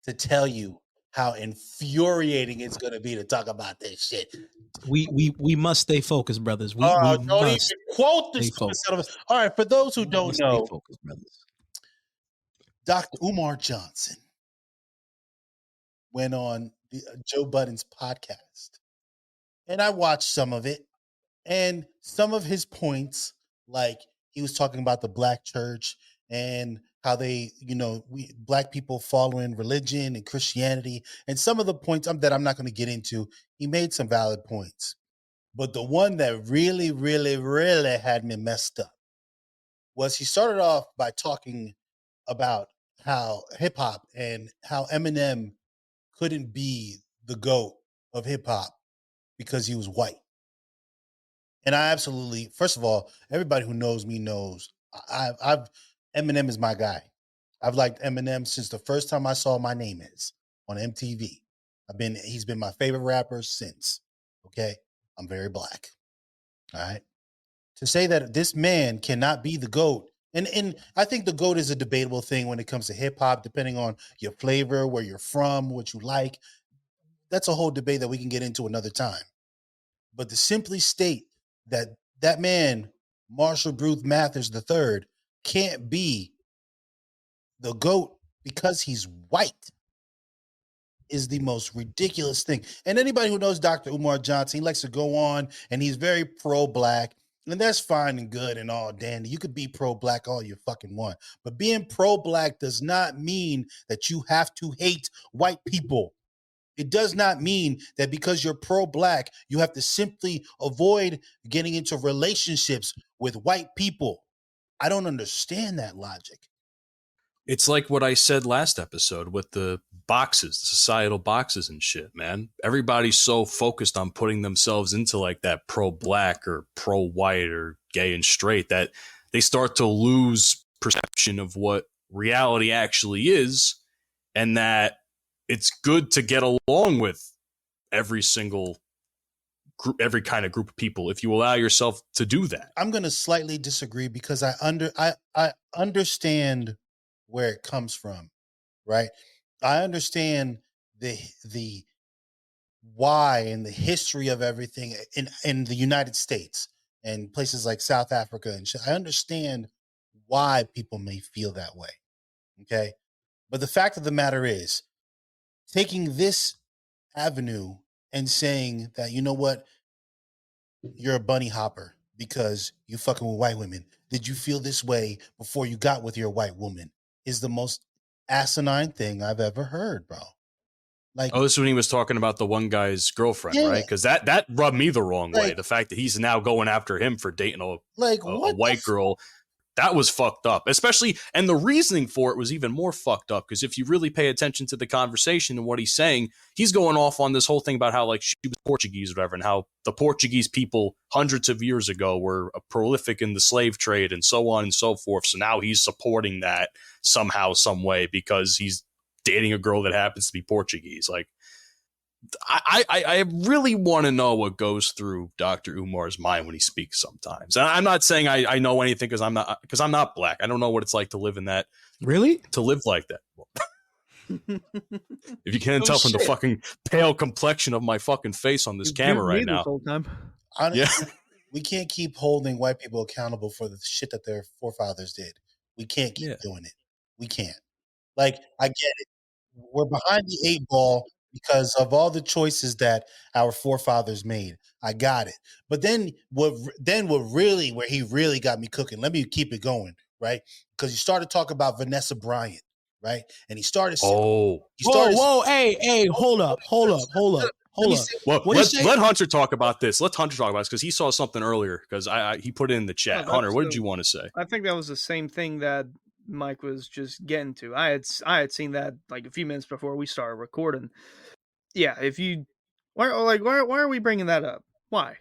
to tell you how infuriating it's going to be to talk about this shit. We must stay focused, brothers. We don't must even quote this. All right, for those who don't know, stay focused, brothers. Dr. Umar Johnson went on Joe Budden's podcast, and I watched some of it, and some of his points, like he was talking about the Black church and how they, Black people following religion and Christianity, and some of the points that I'm not going to get into, he made some valid points. But the one that really, really, really had me messed up was he started off by talking about how hip hop and how Eminem couldn't be the GOAT of hip hop because he was white. And I absolutely, first of all, everybody who knows me knows Eminem is my guy. I've liked Eminem since the first time I saw My Name Is on MTV. He's been my favorite rapper since. Okay. I'm very Black. All right. To say that this man cannot be the GOAT, and I think the GOAT is a debatable thing when it comes to hip hop, depending on your flavor, where you're from, what you like. That's a whole debate that we can get into another time. But to simply state that man, Marshall Bruce Mathers III, can't be the GOAT because he's white is the most ridiculous thing. And anybody who knows Dr. Umar Johnson, he likes to go on and he's very pro-Black. And that's fine and good and all dandy. You could be pro-Black all you fucking want. But being pro-Black does not mean that you have to hate white people. It does not mean that because you're pro-Black, you have to simply avoid getting into relationships with white people. I don't understand that logic. It's like what I said last episode with the boxes, the societal boxes and shit, man. Everybody's so focused on putting themselves into like that pro-Black or pro-white or gay and straight that they start to lose perception of what reality actually is, and that it's good to get along with every single every kind of group of people if you allow yourself to do that. I'm going to slightly disagree because I understand where it comes from, right? I understand the why and the history of everything in the United States and places like South Africa and shit. I understand why people may feel that way. Okay. But the fact of the matter is, taking this avenue and saying that, you know what, you're a bunny hopper because you fucking with white women. Did you feel this way before you got with your white woman? Is the most asinine thing I've ever heard, bro. Like, this is when he was talking about the one guy's girlfriend, yeah, right? Because that rubbed me the wrong way. like, The fact that he's now going after him for dating a what white girl, that was fucked up. Especially, and the reasoning for it was even more fucked up because if you really pay attention to the conversation and what he's saying, he's going off on this whole thing about how like she was Portuguese or whatever, and how the Portuguese people hundreds of years ago were prolific in the slave trade and so on and so forth. So now he's supporting that somehow, some way because he's dating a girl that happens to be Portuguese. Like, I really want to know what goes through Dr. Umar's mind when he speaks sometimes. And I'm not saying I know anything because I'm not black. I don't know what it's like to live in that. Really? To live like that. If you can't tell from the fucking pale complexion of my fucking face on this camera right now. Whole time. Honestly, we can't keep holding white people accountable for the shit that their forefathers did. We can't keep doing it. We can't. Like, I get it. We're behind the 8 ball because of all the choices that our forefathers made. I got it. But then where he really got me cooking, let me keep it going, right? Because you started talking about Vanessa Bryant, right? And he started whoa, hey, hold up. Well, let Hunter talk about this. Let Hunter talk about this because he saw something earlier because he put it in the chat. Hunter, what did you want to say? I think that was the same thing that Mike was just getting to. I had seen that like a few minutes before we started recording. Yeah, why are we bringing that up? Why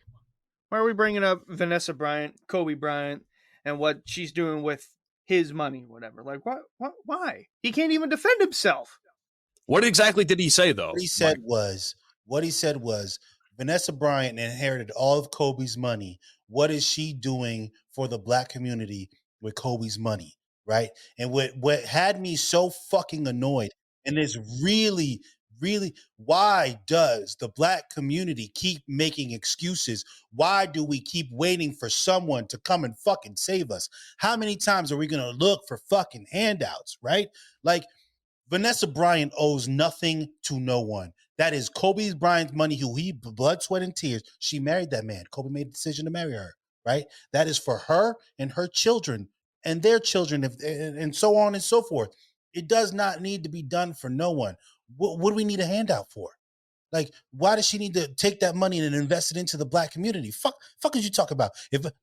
are we bringing up Vanessa Bryant, Kobe Bryant, and what she's doing with his money, whatever? Like, why? He can't even defend himself. What exactly did he say though? What he said was Vanessa Bryant inherited all of Kobe's money. What is she doing for the black community with Kobe's money? Right. And what had me so fucking annoyed, and is really, why does the black community keep making excuses? Why do we keep waiting for someone to come and fucking save us? How many times are we going to look for fucking handouts? Right. Like, Vanessa Bryant owes nothing to no one. That is Kobe Bryant's money, who he blood, sweat, and tears. She married that man. Kobe made the decision to marry her, right? That is for her and her children and their children, and so on and so forth. It does not need to be done for no one. What do we need a handout for? Like, why does she need to take that money and invest it into the black community? Fuck is you talk about?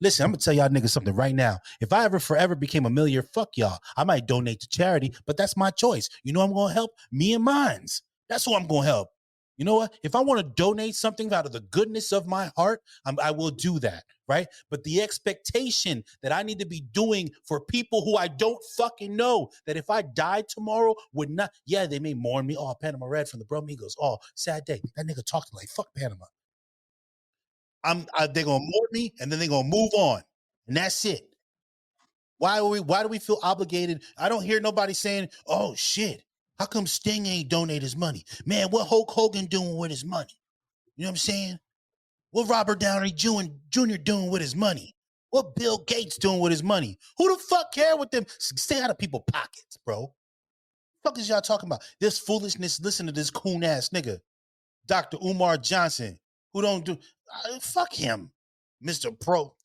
Listen, I'm gonna tell y'all niggas something right now. If I ever forever became a millionaire, fuck y'all. I might donate to charity, but that's my choice. You know I'm gonna help? Me and mines. That's who I'm gonna help. You know what? If I want to donate something out of the goodness of my heart, I will do that, right? But the expectation that I need to be doing for people who I don't fucking know, that if I died tomorrow would not, they may mourn me. Oh, Panama Red from the Bromigos. Oh, sad day. That nigga talked like, fuck Panama. They're going to mourn me, and then they're going to move on. And that's it. Why do we feel obligated? I don't hear nobody saying, oh, shit. How come Sting ain't donate his money? Man, what Hulk Hogan doing with his money? You know what I'm saying? What Robert Downey Jr. doing with his money? What Bill Gates doing with his money? Who the fuck care with them? Stay out of people's pockets, bro. Fuck is y'all talking about? This foolishness, listen to this coon-ass nigga. Dr. Umar Johnson, who don't do... fuck him, Mr. Pro.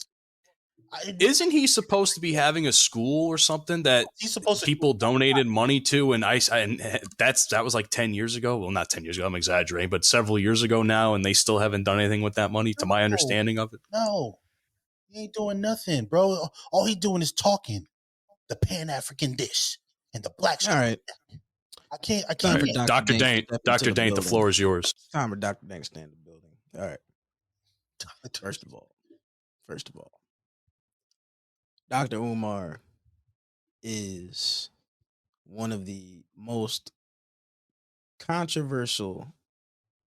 Isn't he supposed to be having a school or something that he's supposed people donated money to? And that was like 10 years ago. Well, not 10 years ago. I'm exaggerating, but several years ago now, and they still haven't done anything with that money, to my understanding of it. No, he ain't doing nothing, bro. All he doing is talking. The Pan-African dish and the black. All right. I can't. Right. Dr. Dane, the floor is yours. Time for Dr. Dane to stand in the building. All right. First of all, Dr. Umar is one of the most controversial,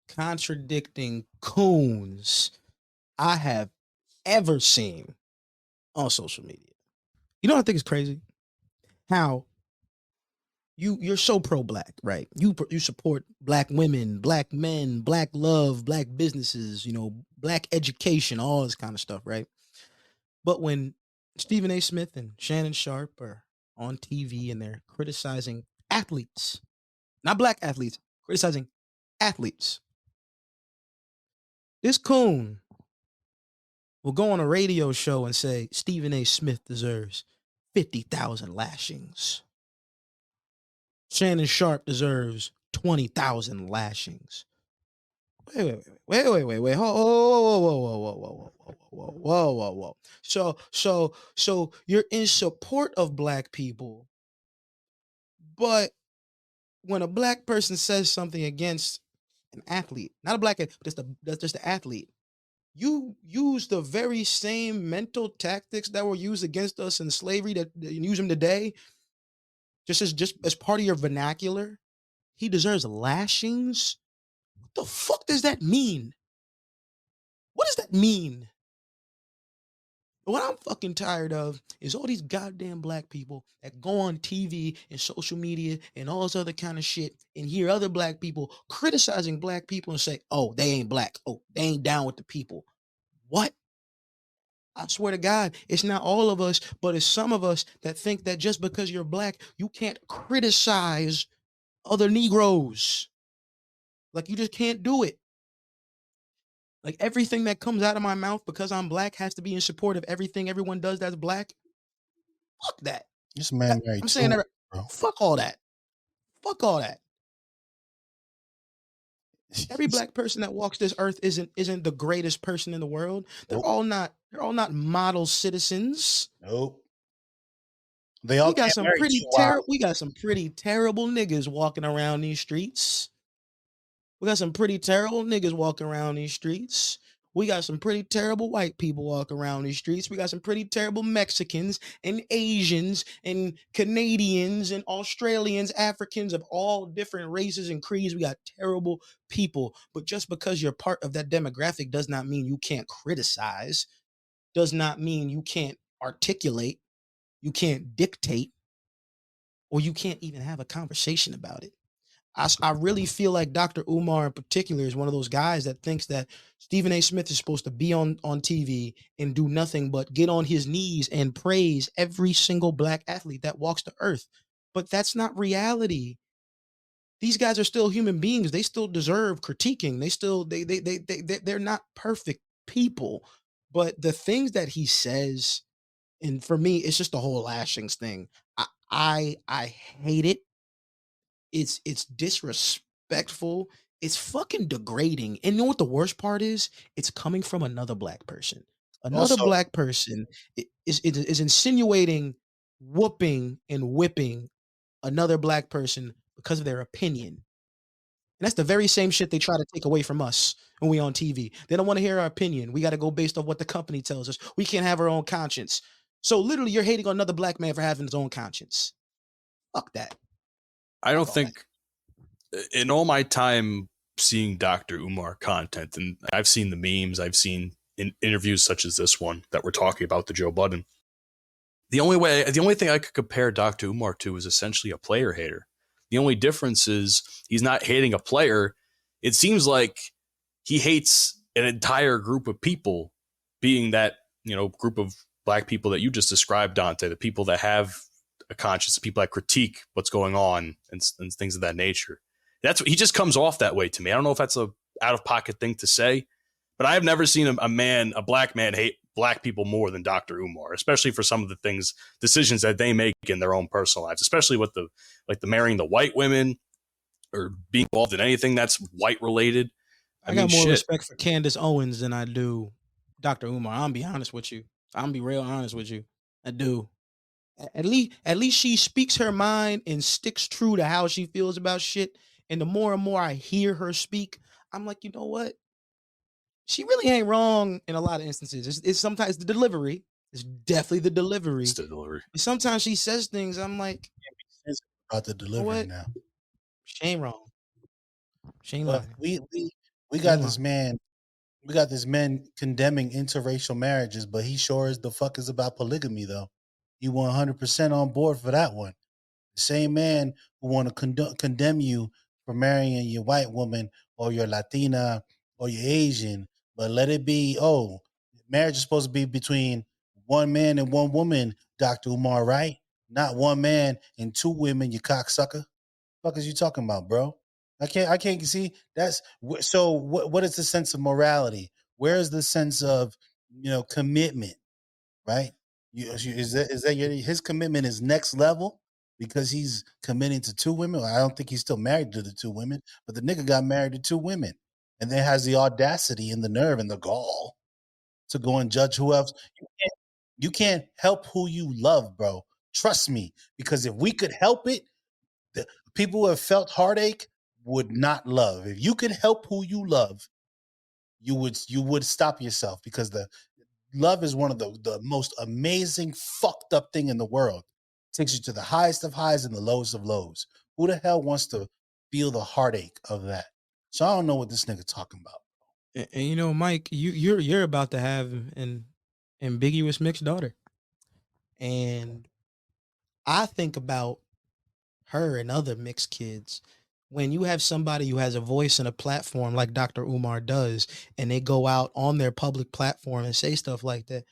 contradicting coons I have ever seen on social media. You know what I think is crazy? How you're so pro-black, right? You support black women, black men, black love, black businesses, black education, all this kind of stuff, right? But when Stephen A. Smith and Shannon Sharp are on TV and they're criticizing athletes, not black athletes, criticizing athletes, this coon will go on a radio show and say Stephen A. Smith deserves 50,000 lashings. Shannon Sharp deserves 20,000 lashings. Wait. Whoa. So you're in support of black people, but when a black person says something against an athlete, not a black, that's just the athlete, you use the very same mental tactics that were used against us in slavery that you use them today, just as part of your vernacular. He deserves lashings. What the fuck does that mean? What does that mean? What I'm fucking tired of is all these goddamn black people that go on TV and social media and all this other kind of shit and hear other black people criticizing black people and say, oh, they ain't black. Oh, they ain't down with the people. What? I swear to God, it's not all of us, but it's some of us that think that just because you're black, you can't criticize other Negroes. Like, you just can't do it. Like, everything that comes out of my mouth because I'm black has to be in support of everything everyone does that's black. Fuck that. This man married I'm saying that. bro. Fuck all that. Fuck all that. Every black person that walks this earth isn't the greatest person in the world. They're all not model citizens. Nope. They all We got some pretty terrible niggas walking around these streets. We got some pretty terrible niggas walking around these streets. We got some pretty terrible white people walking around these streets. We got some pretty terrible Mexicans and Asians and Canadians and Australians, Africans of all different races and creeds. We got terrible people. But just because you're part of that demographic does not mean you can't criticize, does not mean you can't articulate, you can't dictate, or you can't even have a conversation about it. I really feel like Dr. Umar in particular is one of those guys that thinks that Stephen A. Smith is supposed to be on TV and do nothing but get on his knees and praise every single black athlete that walks the earth. But that's not reality. These guys are still human beings. They still deserve critiquing. They're not perfect people. But the things that he says, and for me, it's just the whole lashings thing. I hate it. It's disrespectful. It's fucking degrading. And you know what the worst part is? It's coming from another black person. Another Also, black person is insinuating whooping and whipping another black person because of their opinion. And that's the very same shit they try to take away from us when we on TV. They don't want to hear our opinion. We got to go based off what the company tells us. We can't have our own conscience. So literally you're hating on another black man for having his own conscience. Fuck that. I don't think in all my time seeing Dr. Umar content, and I've seen the memes, I've seen in interviews such as this one that we're talking about, the Joe Budden. The only thing I could compare Dr. Umar to is essentially a player hater. The only difference is he's not hating a player. It seems like he hates an entire group of people, being that, group of black people that you just described, Dante, the people that have a conscience, the people that critique what's going on and things of that nature. That's what he just comes off that way to me. I don't know if that's a out of pocket thing to say, but I have never seen a black man hate black people more than Dr. Umar, especially for some of the decisions that they make in their own personal lives, especially with the marrying the white women or being involved in anything that's white related. I got more respect for Candace Owens than I do Dr. Umar. I'm be honest with you. I'm be real honest with you. I do. At least she speaks her mind and sticks true to how she feels about shit. And the more and more I hear her speak, I'm like, you know what? She really ain't wrong in a lot of instances. It's sometimes the delivery. It's definitely the delivery. It's the delivery. But sometimes she says things, I'm like, about the delivery now. She ain't wrong. She ain't lying. We got this man We got this man condemning interracial marriages, but he sure as the fuck is about polygamy, though. He 100% on board for that one. The same man who want to condemn you for marrying your white woman or your Latina or your Asian, but let it be, marriage is supposed to be between one man and one woman, Dr. Umar, right? Not one man and two women, you cocksucker. Fuck is you talking about, bro? I can't see that's so. What is the sense of morality? Where is the sense of commitment? Right? Is that his commitment is next level because he's committing to two women? I don't think he's still married to the two women, but the nigga got married to two women, and then has the audacity and the nerve and the gall to go and judge who else. You can't help who you love, bro. Trust me, because if we could help it, the people who have felt heartache would not love. If you could help who you love, you would stop yourself, because the love is one of the most amazing fucked up thing in the world. It takes you to the highest of highs and the lowest of lows. Who the hell wants to feel the heartache of that? So I don't know what this nigga talking about. And Mike, you're about to have an ambiguous mixed daughter, and I think about her and other mixed kids. When you have somebody who has a voice and a platform like Dr. Umar does, and they go out on their public platform and say stuff like that,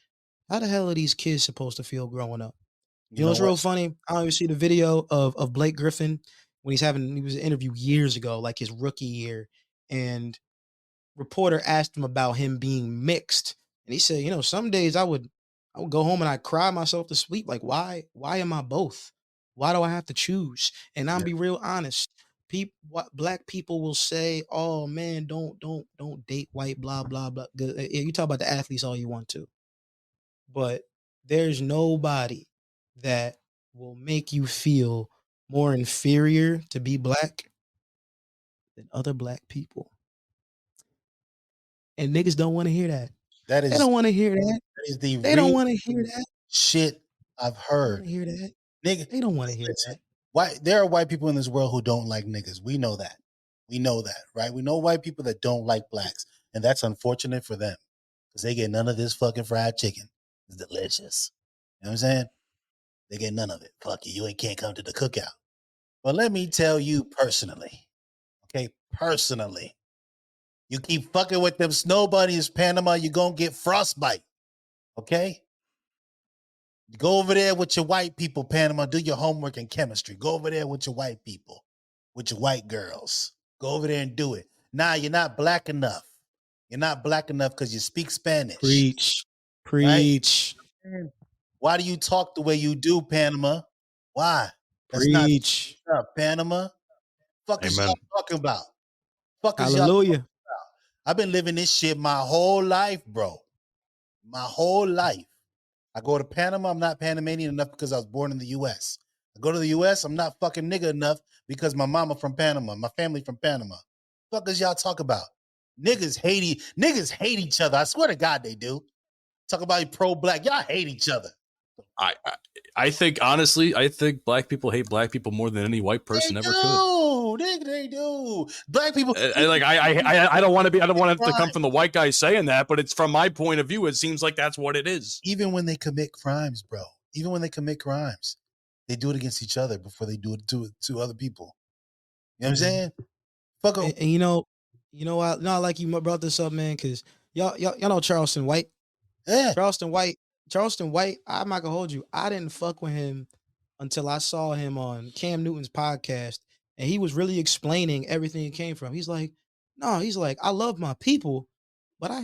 how the hell are these kids supposed to feel growing up? You know what's real funny? I always see the video of Blake Griffin when he was an interview years ago, like his rookie year, and reporter asked him about him being mixed, and he said, some days I would go home and I'd cry myself to sleep. Like, why am I both? Why do I have to choose? And I'll be real honest. Black people will say, "Oh man, don't date white, blah blah blah." You talk about the athletes all you want to, but there's nobody that will make you feel more inferior to be black than other black people. And niggas don't want to hear that. They don't want to hear that. They don't want to hear that. Shit I've heard. Hear that. Nigga, they don't want to hear that. There are white people in this world who don't like niggas. We know that. Right? We know white people that don't like blacks, and that's unfortunate for them, because they get none of this fucking fried chicken. It's delicious. You know what I'm saying? They get none of it. Fuck you. You can't come to the cookout. But let me tell you personally, okay? Personally, you keep fucking with them snow bunnies, Panama, you're going to get frostbite, okay? Go over there with your white people, Panama. Do your homework in chemistry. Go over there with your white people, with your white girls. Go over there and do it. Nah, you're not black enough. You're not black enough because you speak Spanish. Preach. Right? Why do you talk the way you do, Panama? Why? That's Preach. Not Panama. Fuck is y'all talking about? Fuck is Hallelujah. Y'all talking about? I've been living this shit my whole life, bro. My whole life. I go to Panama, I'm not Panamanian enough because I was born in the U.S. I go to the U.S., I'm not fucking nigga enough because my mama from Panama, my family from Panama. Fuck is y'all talk about? Niggas hate each other. I swear to God they do. Talk about pro-black. Y'all hate each other. I think, honestly, black people hate black people more than any white person ever could. They do. Black people. I don't want to come from the white guy saying that, but it's from my point of view. It seems like that's what it is. Even when they commit crimes, bro. Even when they commit crimes, they do it against each other before they do it to other people. You know what I'm saying? Fuck them. And I like you brought this up, man, because y'all know Charleston White. Yeah. Charleston White, I'm not gonna hold you. I didn't fuck with him until I saw him on Cam Newton's podcast, and he was really explaining everything it came from. He's like, I love my people, but I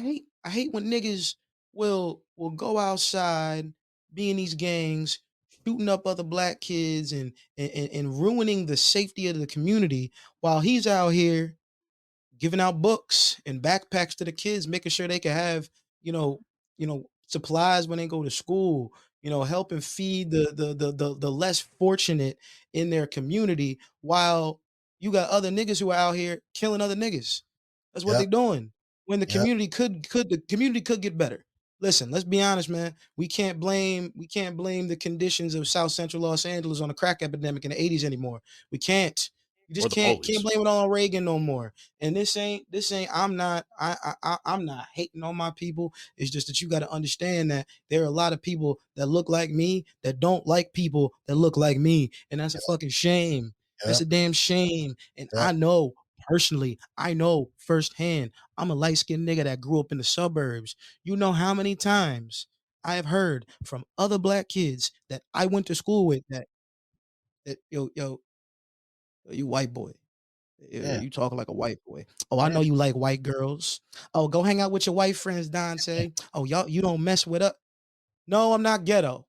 hate when niggas will go outside, be in these gangs, shooting up other black kids and ruining the safety of the community while he's out here giving out books and backpacks to the kids, making sure they can have, supplies when they go to school, helping feed the less fortunate in their community, while you got other niggas who are out here killing other niggas. That's what they're doing. When the community could get better. Listen, let's be honest, man. We can't blame the conditions of South Central Los Angeles on the crack epidemic in the 80s anymore. We can't. You just can't blame it on Reagan no more. And this ain't I'm not hating on my people. It's just that you got to understand that there are a lot of people that look like me that don't like people that look like me. And that's a fucking shame. That's a damn shame. And I know personally, I know firsthand, I'm a light-skinned nigga that grew up in the suburbs. You know how many times I have heard from other black kids that I went to school with that yo, you white boy. You talking like a white boy. Oh, I know you like white girls. Oh, go hang out with your white friends, Dante. Oh, you don't mess with us. No, I'm not ghetto.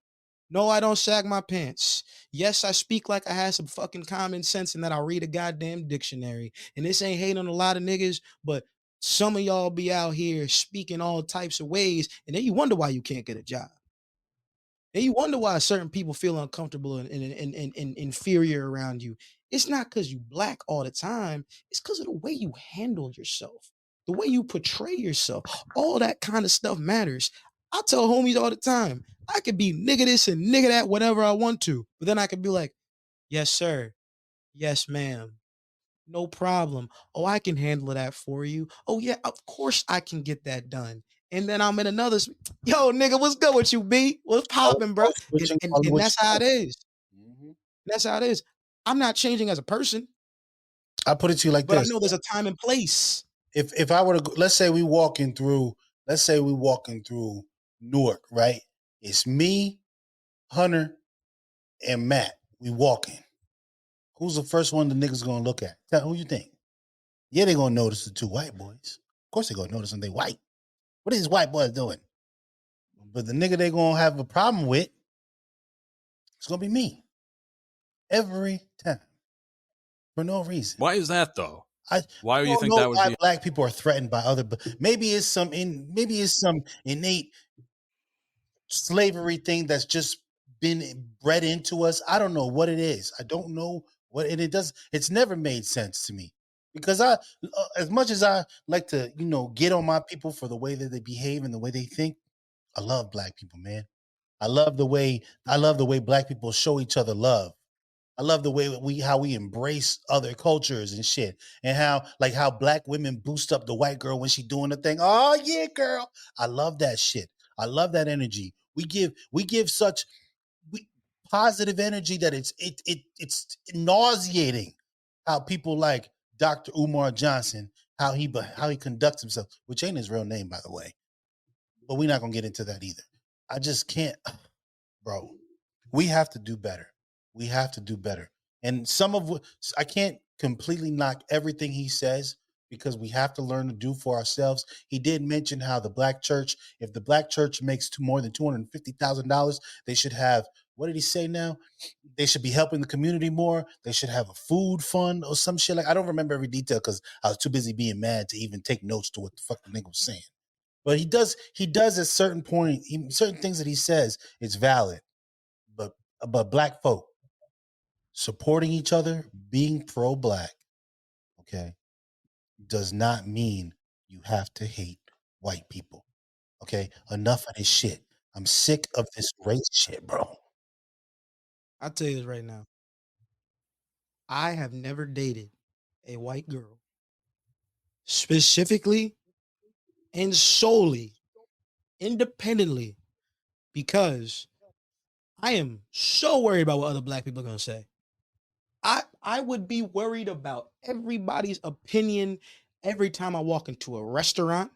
No, I don't sag my pants. Yes, I speak like I have some fucking common sense and that I'll read a goddamn dictionary. And this ain't hating on a lot of niggas, but some of y'all be out here speaking all types of ways, and then you wonder why you can't get a job. And you wonder why certain people feel uncomfortable and inferior around you. It's not because you black all the time. It's because of the way you handle yourself, the way you portray yourself. All that kind of stuff matters. I tell homies all the time, I could be nigga this and nigga that, whatever I want to. But then I could be like, yes, sir. Yes, ma'am. No problem. Oh, I can handle that for you. Oh, yeah, of course I can get that done. And then I'm in another, yo, nigga, what's good with you, B? What's popping, bro? And that's how it is. Mm-hmm. That's how it is. I'm not changing as a person. I put it to you like this. But I know there's a time and place. If I were to, let's say we walking through Newark, right? It's me, Hunter, and Matt. We walking. Who's the first one the niggas gonna look at? Who you think? Yeah, they gonna notice the two white boys. Of course they gonna notice them. They white. What are these white boys doing? But the nigga they gonna have a problem with, it's gonna be me. Every time. For no reason. Why is that though? Why do you think that would be? Black people are threatened by other, but maybe it's some innate slavery thing that's just been bred into us. I don't know what it is. I don't know what it's never made sense to me. Because as much as I like to, get on my people for the way that they behave and the way they think, I love black people, man. I love the way black people show each other love. I love the way how we embrace other cultures and shit, and how black women boost up the white girl when she doing the thing. Oh yeah, girl. I love that shit. I love that energy. We give such positive energy that it's nauseating how people like Dr. Umar Johnson, how he conducts himself, which ain't his real name, by the way. But we're not gonna get into that either. I just can't, bro. We have to do better. We have to do better. And I can't completely knock everything he says because we have to learn to do for ourselves. He did mention how if the black church makes more than $250,000, they should have, what did he say now? They should be helping the community more. They should have a food fund or some shit. Like, I don't remember every detail because I was too busy being mad to even take notes to what the fuck the nigga was saying. But he does at certain point, certain things that he says, it's valid. But black folk supporting each other, being pro-black, okay, does not mean you have to hate white people. Okay, enough of this shit. I'm sick of this race shit, bro. I'll tell you this right now. I have never dated a white girl specifically and solely independently because I am so worried about what other black people are going to say. I would be worried about everybody's opinion every time I walk into a restaurant,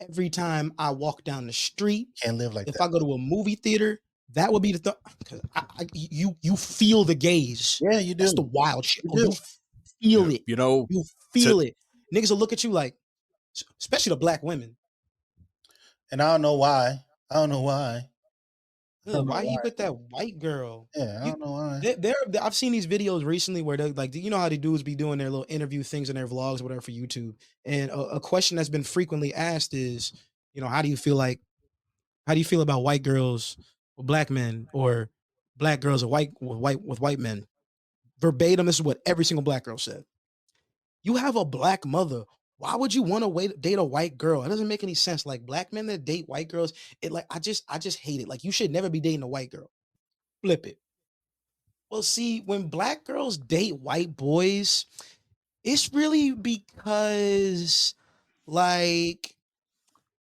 every time I walk down the street. Can't live like that. If I go to a movie theater, that would be the thought. You feel the gaze. Yeah, you do. That's the wild shit. You feel it. You feel it. Niggas will look at you like, especially the black women. And I don't know why. Why he with that white girl? Yeah, I don't know why. I've seen these videos recently where they're like, you know how the dudes be doing their little interview things in their vlogs or whatever for YouTube. And a question that's been frequently asked is, how do you feel about white girls with black men or black girls with white men? Verbatim, this is what every single black girl said. You have a black mother. Why would you want to date a white girl? It doesn't make any sense. Like, black men that date white girls, I just hate it. Like, you should never be dating a white girl. Flip it. Well, see, when black girls date white boys, it's really because, like,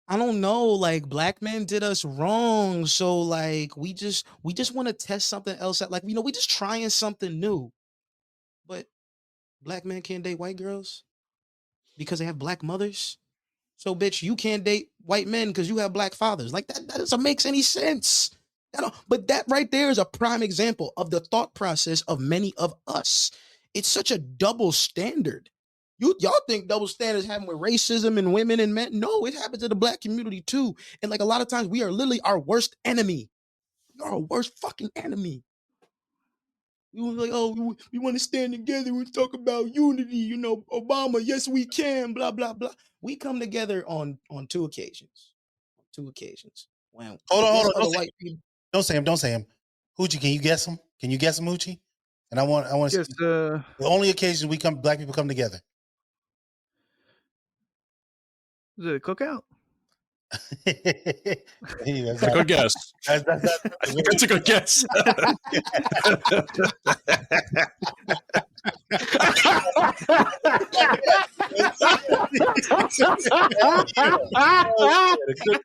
I don't know, like black men did us wrong, so like we just want to test something else out. Like, we just trying something new. But black men can't date white girls because they have black mothers. So, bitch, you can't date white men because you have black fathers. Like that doesn't make any sense. But that right there is a prime example of the thought process of many of us. It's such a double standard. Y'all think double standards happen with racism and women and men? No, it happens in the black community too. And like a lot of times, we are literally our worst enemy. We are our worst fucking enemy. We were like, oh, we want to stand together and talk about unity. Obama, yes, we can. Blah blah blah. We come together on two occasions. Two occasions. When Hold on. Don't say him. Don't say him. Hoochie, can you guess him? Can you guess him, Hoochie? And I want to Yes, see the only occasion black people come together. Is it a cookout? That's a good guess. That's a good guess.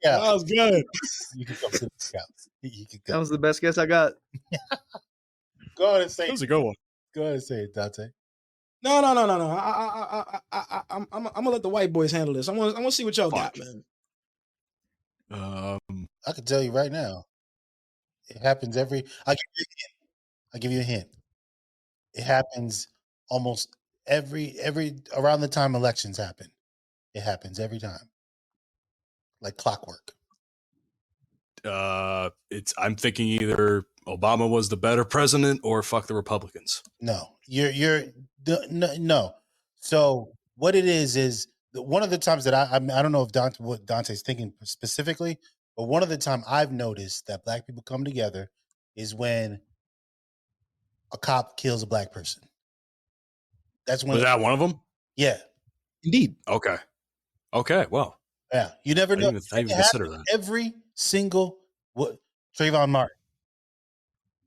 That was good. You can come to the cookout. That was the best guess I got. Go ahead and say it. That was a good one. Go ahead and say it, Dante. No. I'm gonna let the white boys handle this. I'm gonna see what y'all got, man. I can tell you right now, it happens I'll give you a hint. It happens almost every around the time elections happen. It happens every time, like clockwork. I'm thinking either Obama was the better president or fuck the Republicans. No, no. So what it is one of the times that I don't know if what Dante's thinking specifically, but one of the time I've noticed that black people come together is when a cop kills a black person. That's when. Was that one of them? Yeah, indeed. Okay. Well. Yeah, you never know. I didn't even consider that. Every single Trayvon Martin,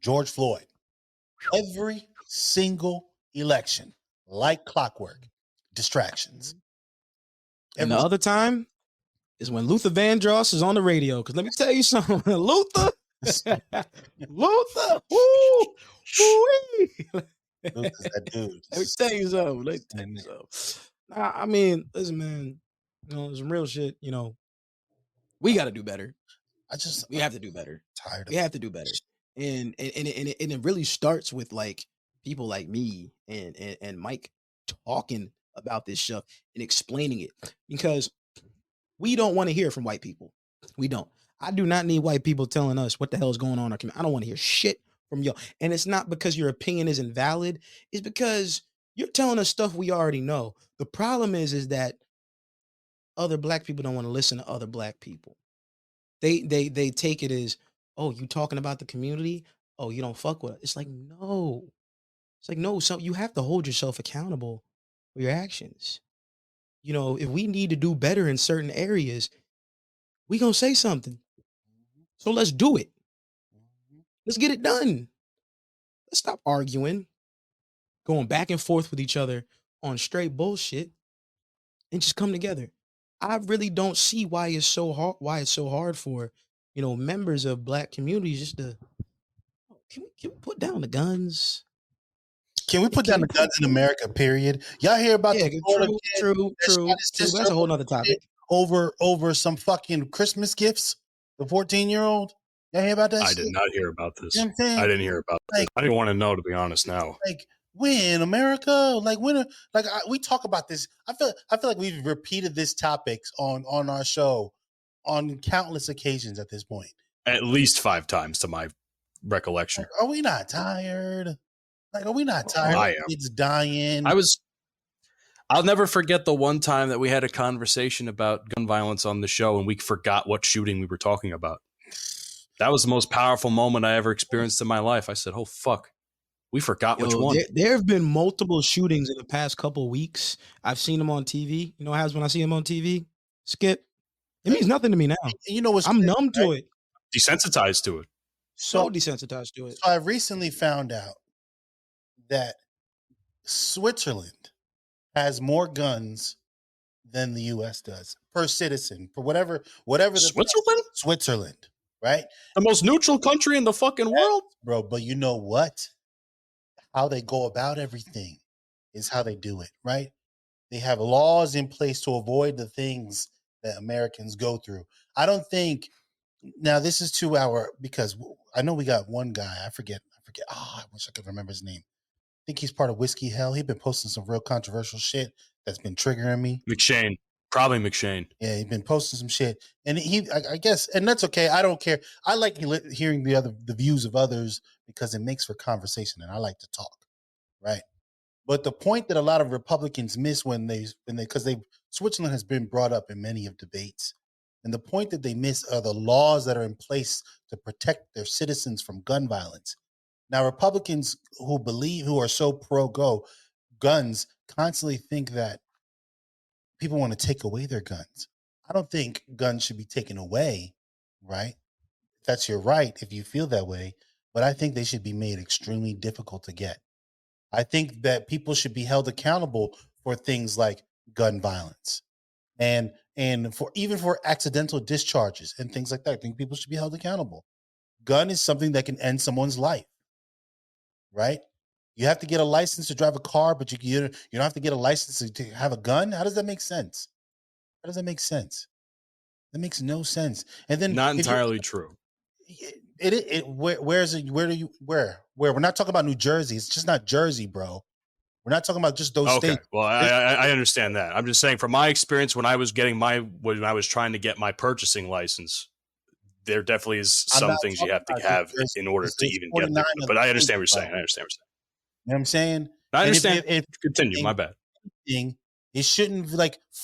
George Floyd, every single election, like clockwork, distractions. And the other time is when Luther Vandross is on the radio. Because let me tell you something, Luther, Luther's that dude. Let me tell you something. Nah, I mean, listen, man. Some real shit. We got to do better. We have to do better. We have to do better. And it really starts with like people like me and Mike talking about this stuff and explaining it, because we don't want to hear from white people. We don't. I do not need white people telling us what the hell is going on in our community. I don't want to hear shit from y'all. And it's not because your opinion isn't valid. It's because you're telling us stuff we already know. The problem is that other black people don't want to listen to other black people. They take it as, oh, you talking about the community? Oh, you don't fuck with it. It's like, no. It's like, no, so you have to hold yourself accountable for your actions. If we need to do better in certain areas, we gonna say something. So let's do it. Let's get it done. Let's stop arguing, going back and forth with each other on straight bullshit, and just come together. I really don't see why it's so hard for, members of black communities just to, can we put down the guns? Can we put down the guns in America, period? Y'all hear about the Florida true. That's a whole nother topic. Over some fucking Christmas gifts? The 14-year-old? Y'all hear about that I shit? did not hear about this. You know what I'm saying? I didn't hear about this. I didn't want to know, to be honest now. Like, when America? Like, when? We talk about this. I feel like we've repeated this topics on our show on countless occasions at this point. At least 5 times to my recollection. Are we not tired? Are we not tired? I am. Kids dying. I'll never forget the one time that we had a conversation about gun violence on the show and we forgot what shooting we were talking about. That was the most powerful moment I ever experienced in my life. I said, oh, fuck. We forgot which one. There have been multiple shootings in the past couple of weeks. I've seen them on TV. You know what happens when I see them on TV? Skip. It means nothing to me now. You know what's I'm numb to it. Desensitized to it. So desensitized to it. So I recently found out that Switzerland has more guns than the U.S. does per citizen for whatever Switzerland, right? The most neutral country in the fucking world, bro. But you know what? How they go about everything is how they do it, right? They have laws in place to avoid the things that Americans go through. I don't think now this is 2 hour because I know we got one guy. I forget. Oh, I wish I could remember his name. I think he's part of Whiskey Hell. He's been posting some real controversial shit that's been triggering me. McShane. Probably McShane. Yeah, he's been posting some shit, and I guess, and that's okay. I don't care. I like hearing the views of others because it makes for conversation, and I like to talk, right? But the point that a lot of Republicans miss because Switzerland has been brought up in many of debates, and the point that they miss are the laws that are in place to protect their citizens from gun violence. Now, Republicans who are so pro guns constantly think that people want to take away their guns. I don't think guns should be taken away, right? That's your right if you feel that way, but I think they should be made extremely difficult to get. I think that people should be held accountable for things like gun violence and for accidental discharges and things like that. I think people should be held accountable. Gun is something that can end someone's life, right? You have to get a license to drive a car, but you don't have to get a license to have a gun. How does that make sense? How does that make sense? That makes no sense. And then not entirely true. Where we're not talking about New Jersey. It's just not Jersey, bro. We're not talking about just those states. Well, I understand that. I'm just saying from my experience when I was trying to get my purchasing license, there definitely is some things you have to have in order to even get there. But I understand what you're saying. You know what I'm saying? I understand. If continue, my bad. It shouldn't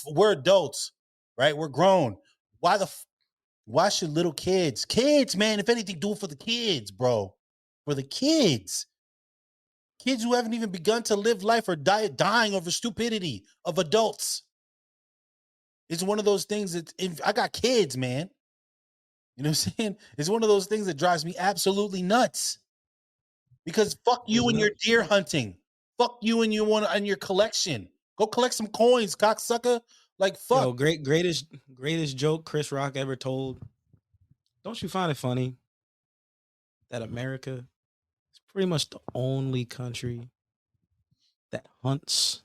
we're adults, right? We're grown. Why should little kids, man, if anything, do it for the kids, bro. For the kids. Kids who haven't even begun to live life or dying over stupidity of adults. It's one of those things that I got kids, man. You know what I'm saying? It's one of those things that drives me absolutely nuts. Because fuck you and your deer hunting. Fuck you and your collection. Go collect some coins, cocksucker. Like fuck. Yo, greatest joke Chris Rock ever told. Don't you find it funny that America is pretty much the only country that hunts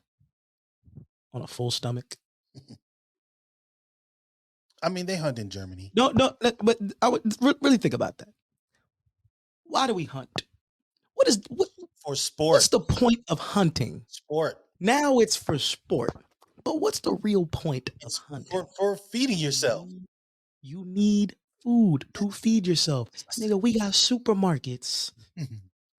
on a full stomach? I mean, they hunt in Germany. No, but I would really think about that. Why do we hunt? For sport? What's the point of hunting? Sport. Now it's for sport. But what's the real point of hunting? For feeding yourself. You need food to feed yourself. Nigga, we got supermarkets.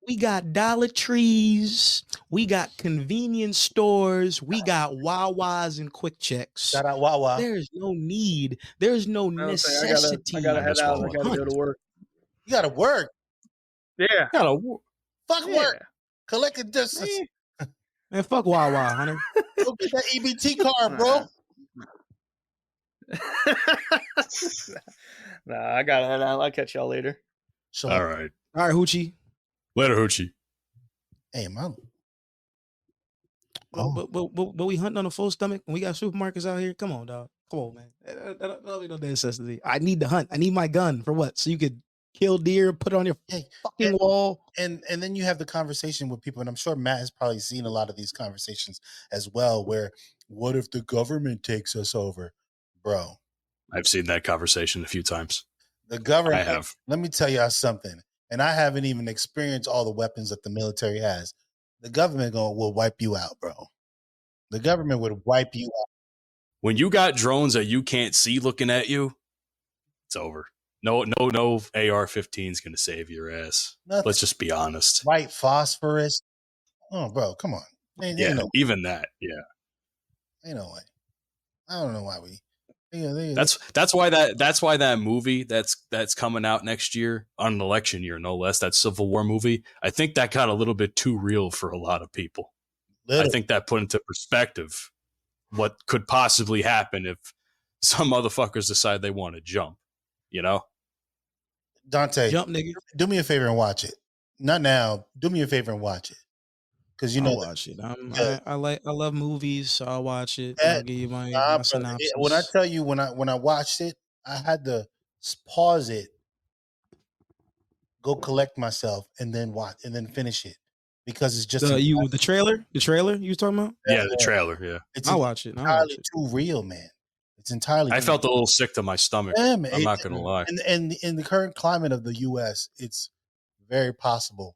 We got Dollar Trees. We got convenience stores. We got Wawas and Quick Checks. Shout out Wawa. There's no need. There's no necessity. I gotta head out. I gotta go to work. You gotta work. Yeah. Fuck work. Collect a distance. Man, fuck Wawa, Hunter. Go get that EBT card, bro. Nah, I gotta head out. I'll catch y'all later. All right, Hoochie. Later, Hoochie. Hey, man. But we hunting on a full stomach and we got supermarkets out here. Come on, dog. Come on, man. That'll be no necessity. I need to hunt. I need my gun for what? So you could kill deer, put it on your fucking wall. And then you have the conversation with people, and I'm sure Matt has probably seen a lot of these conversations as well, where what if the government takes us over? Bro. I've seen that conversation a few times. The government, I have. Let me tell y'all something, and I haven't even experienced all the weapons that the military has. The government will wipe you out, bro. The government would wipe you out. When you got drones that you can't see looking at you, it's over. No AR-15 is going to save your ass. Nothing. Let's just be honest. White phosphorus. Oh, bro, come on. Even that. Yeah. Ain't no way. I don't know why we. That's why that movie that's coming out next year on an election year, no less. That Civil War movie. I think that got a little bit too real for a lot of people. I think that put into perspective what could possibly happen if some motherfuckers decide they want to jump. You know, Dante, jump, nigga. Do me a favor and watch it. Not now. Do me a favor and watch it. because you I'll know watch it. I love movies, so I'll watch it. And I'll give you my brother, synopsis. when I tell you when I watched it, I had to pause it, go collect myself, and then watch and then finish it because it's just the trailer you was talking about? Yeah, the trailer. Yeah, it's I'll watch it. entirely too real, man. It's entirely. I felt a little sick to my stomach. I'm not gonna lie. And in the current climate of the U.S., it's very possible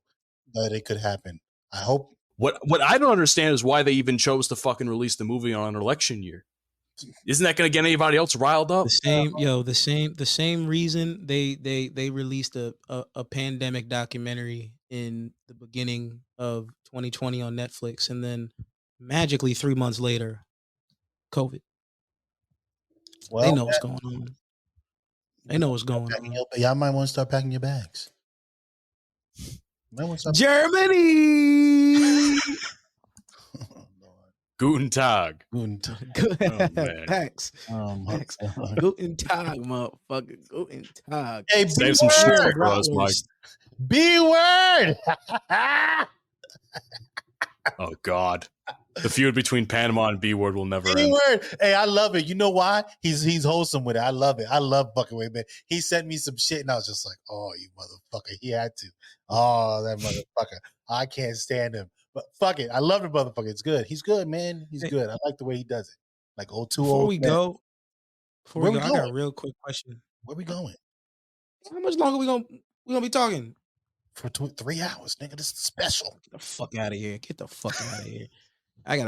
that it could happen. I hope. What I don't understand is why they even chose to fucking release the movie on an election year. Isn't that going to get anybody else riled up? The same reason they released a pandemic documentary in the beginning of 2020 on Netflix, and then magically 3 months later, COVID. Well, they know what's going on. They know what's going on. Y'all might want to start packing your bags. Germany. Guten Tag. Guten Tag. Oh, man. Facts. Guten Tag, motherfucker. Guten Tag. Hey, save some shit for us, Mike. B word. Oh God. The feud between Panama and B Word will never end. B-word. Hey, I love it. You know why? He's wholesome with it. I love it. I love fucking with it. He sent me some shit, and I was just like, "Oh, you motherfucker!" He had to. Oh, that motherfucker. I can't stand him. But fuck it. I love the motherfucker. It's good. He's good, man. He's good. I like the way he does it. Like old two Before old. we go, I got a going? real quick question. Where we going? How much longer we gonna be talking? For 3 hours, nigga. This is special. Get the fuck out of here. Get the fuck out of here. I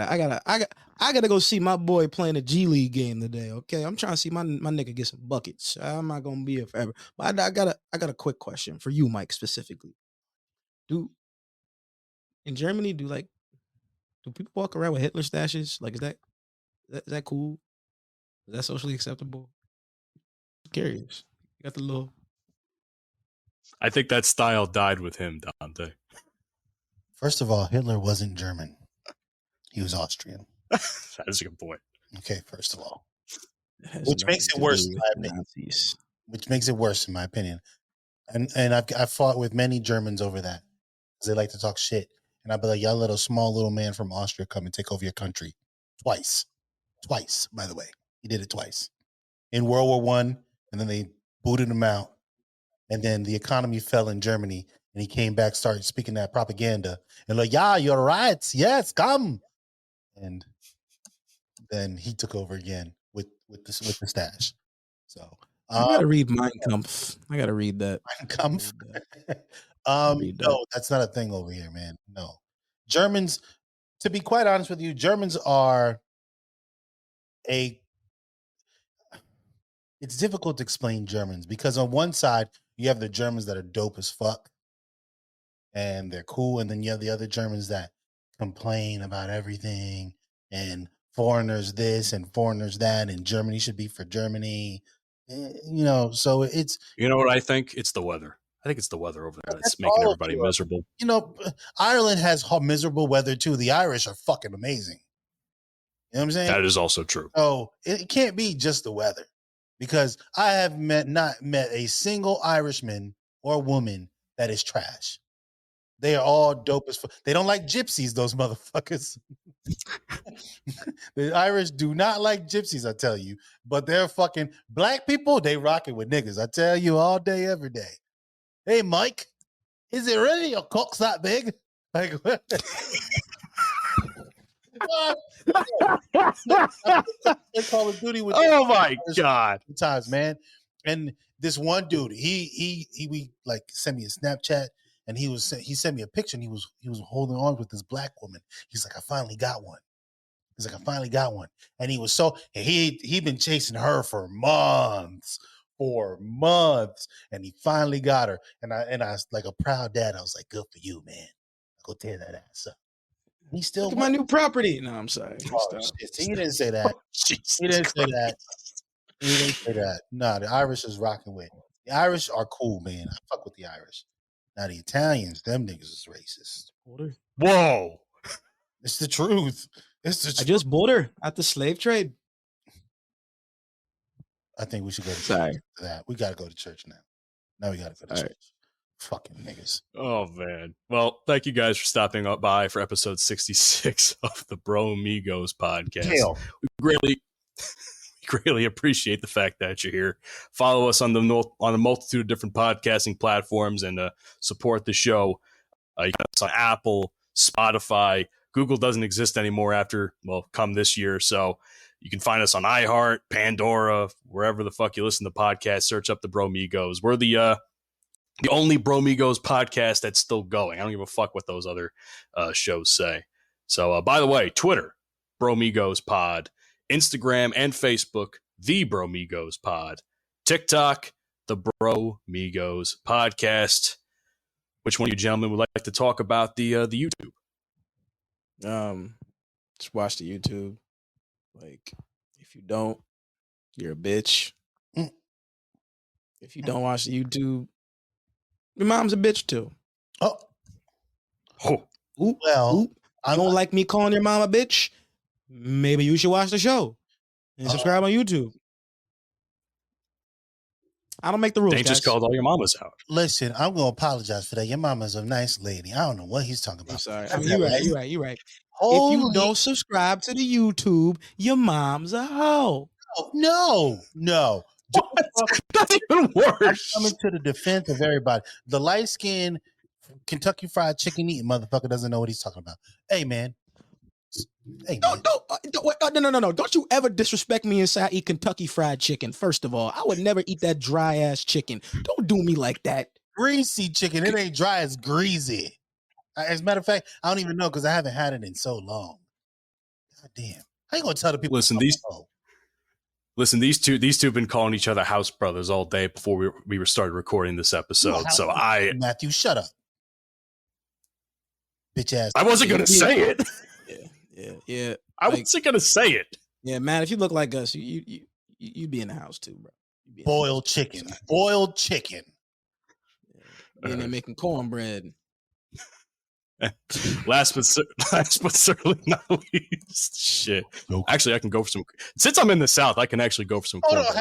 gotta go see my boy playing a G League game today. Okay, I'm trying to see my nigga get some buckets. I'm not gonna be here forever. But I got a quick question for you, Mike, specifically. In Germany, do people walk around with Hitler stashes? Like, is that cool? Is that socially acceptable? I'm curious. You got the little. I think that style died with him, Dante. First of all, Hitler wasn't German. He was Austrian. That is a good point. Okay, first of all. Which makes it worse, in my opinion. Which makes it worse, in my opinion. And I've fought with many Germans over that. Because they like to talk shit. And I'd be like, y'all let a small little man from Austria come and take over your country. Twice, by the way. He did it twice. In World War I, and then they booted him out. And then the economy fell in Germany. And he came back, started speaking that propaganda. And like, yeah, you're right. Yes, come. And then he took over again with the stash. So I gotta read Mein Kampf. I gotta read that. Mein Kampf. No, that's not a thing over here, man. No, Germans. To be quite honest with you, Germans are it's difficult to explain Germans because on one side you have the Germans that are dope as fuck and they're cool, and then you have the other Germans that complain about everything and foreigners this and foreigners that, and Germany should be for Germany. So it's... You know what I think? It's the weather. I think it's the weather over there that's making everybody miserable. Ireland has miserable weather too. The Irish are fucking amazing. You know what I'm saying? That is also true. So it can't be just the weather, because I have not met a single Irishman or woman that is trash. They are all dope as fuck. They don't like gypsies, those motherfuckers. The Irish do not like gypsies, I tell you. But they're fucking black people. They rocking with niggas. I tell you, all day, every day. Hey, Mike, is it really your cock's that big? Like, what? Call of Duty with my God. Times, man. And this one dude, he like sent me a Snapchat, and he sent me a picture, and he was holding on with this black woman. He's like, I finally got one. He's like, I finally got one. And he was he'd been chasing her for months, and he finally got her. And I like a proud dad, I was like, good for you, man. Go tear that ass up. He still look at my new property. No, I'm sorry. Oh, he didn't say that. He didn't say that. He didn't say that. No, the Irish is rocking with. The Irish are cool, man. I fuck with the Irish. Now the Italians, them niggas is racist. Whoa. It's the truth. I just bought her at the slave trade. I think we should go to Sorry. church after that. We got to go to church now. Now we got to go to church. Fucking niggas. Oh man. Well, thank you guys for stopping by for episode 66 of the Bromigos podcast. Hell. We greatly appreciate the fact that you're here. Follow us on the multitude of different podcasting platforms and support the show. You can us on Apple, Spotify. Google doesn't exist anymore come this year. So you can find us on iHeart, Pandora, wherever the fuck you listen to podcasts. Search up the Bromigos. We're the only Bromigos podcast that's still going. I don't give a fuck what those other shows say. So, by the way, Twitter, Bromigos Pod. Instagram and Facebook, The Bromigos Pod. TikTok, The Bromigos Podcast. Which one of you gentlemen would like to talk about the YouTube? Just watch the YouTube. Like, if you don't, you're a bitch. If you don't watch the YouTube, your mom's a bitch too. Oh. Oop. Well, oop. I don't like me calling your mom a bitch. Maybe you should watch the show and subscribe on YouTube. I don't make the rules. They just called all your mamas out. Listen, I'm going to apologize for that. Your mama's a nice lady. I don't know what he's talking about. I'm sorry. You're right. Holy... If you don't subscribe to the YouTube, your mom's a hoe. No. That's even worse. I'm coming to the defense of everybody. The light-skinned Kentucky Fried Chicken eating motherfucker doesn't know what he's talking about. Hey, man. No. Don't you ever disrespect me and say I eat Kentucky Fried Chicken. First of all, I would never eat that dry ass chicken. Don't do me like that. Greasy chicken. It ain't dry, it's greasy. As a matter of fact, I don't even know because I haven't had it in so long. God damn. I ain't gonna tell the people. Listen, these two have been calling each other house brothers all day before we started recording this episode. Matthew, shut up. Bitch ass. I wasn't gonna say it. Yeah. I wasn't gonna say it. Yeah, man. If you look like us, you'd be in the house too, bro. Boiled chicken. Yeah. And they're making cornbread. Last but certainly not least, shit. Actually, I can go for some. Since I'm in the South, I can actually go for some cornbread.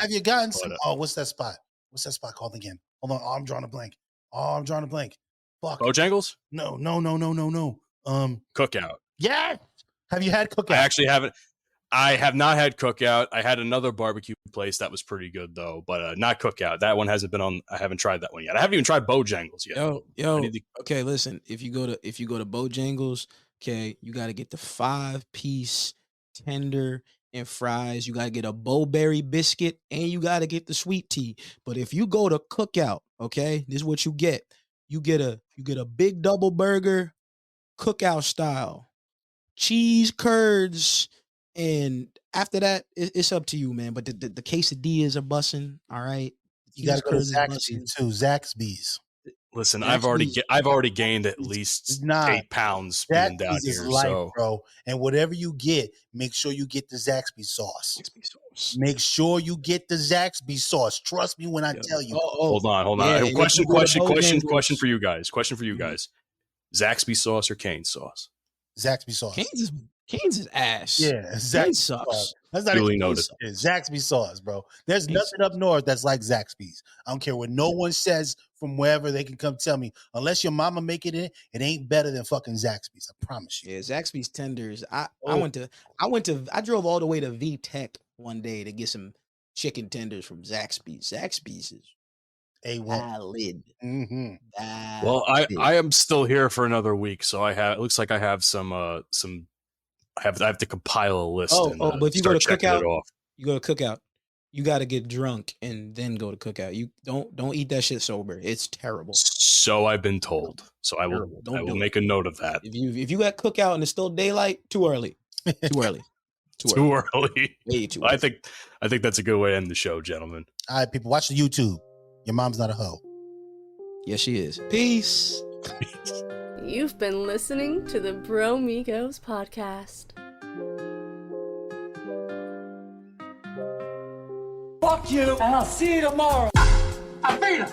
Have you gotten some? What's that spot? What's that spot called again? Hold on. I'm drawing a blank. Fuck. Bojangles? No. Cookout. Yeah. Have you had Cookout? I actually haven't. I have not had Cookout. I had another barbecue place that was pretty good though, but not Cookout. That one hasn't been on. I haven't tried that one yet. I haven't even tried Bojangles yet. Yo. Okay, listen. If you go to Bojangles, okay, you got to get the 5-piece tender and fries. You got to get a Bowberry biscuit and you got to get the sweet tea. But if you go to Cookout, okay, this is what you get. You get a big double burger, Cookout style, cheese curds, and after that, it's up to you, man. But the quesadillas are bussing. All right, you got to go to Zaxby's too. Zaxby's. Listen, I've already gained at least 8 pounds being down here, life, bro. And whatever you get, make sure you get the Zaxby sauce. Make sure you get the Zaxby sauce. Trust me when I tell you. Hold on. Yeah, Question for you guys. Zaxby sauce or Cane's sauce? Zaxby sauce. Cane's is ass. Yeah, Zaxby sauce. That's not Duly even noted. Zaxby sauce, bro. There's nothing up north that's like Zaxby's. I don't care what no one says from wherever they can come tell me. Unless your mama make it ain't better than fucking Zaxby's. I promise you. Yeah, Zaxby's tenders. I drove all the way to V-Tech one day to get some chicken tenders from Zaxby's. Zaxby's is valid. Mm-hmm. Well, I am still here for another week, so it looks like I have some I have to compile a list. But if you go to Cookout, you got to get drunk and then go to Cookout. You don't eat that shit sober. It's terrible. So I've been told. So I will make a note of that. If you got Cookout and it's still daylight, too early. Too early. Way too early. I think that's a good way to end the show, gentlemen. All right, people, watch the YouTube. Your mom's not a hoe. Yes, she is. Peace. You've been listening to the Bromigos podcast. Fuck you, and I'll see you tomorrow. I beat him.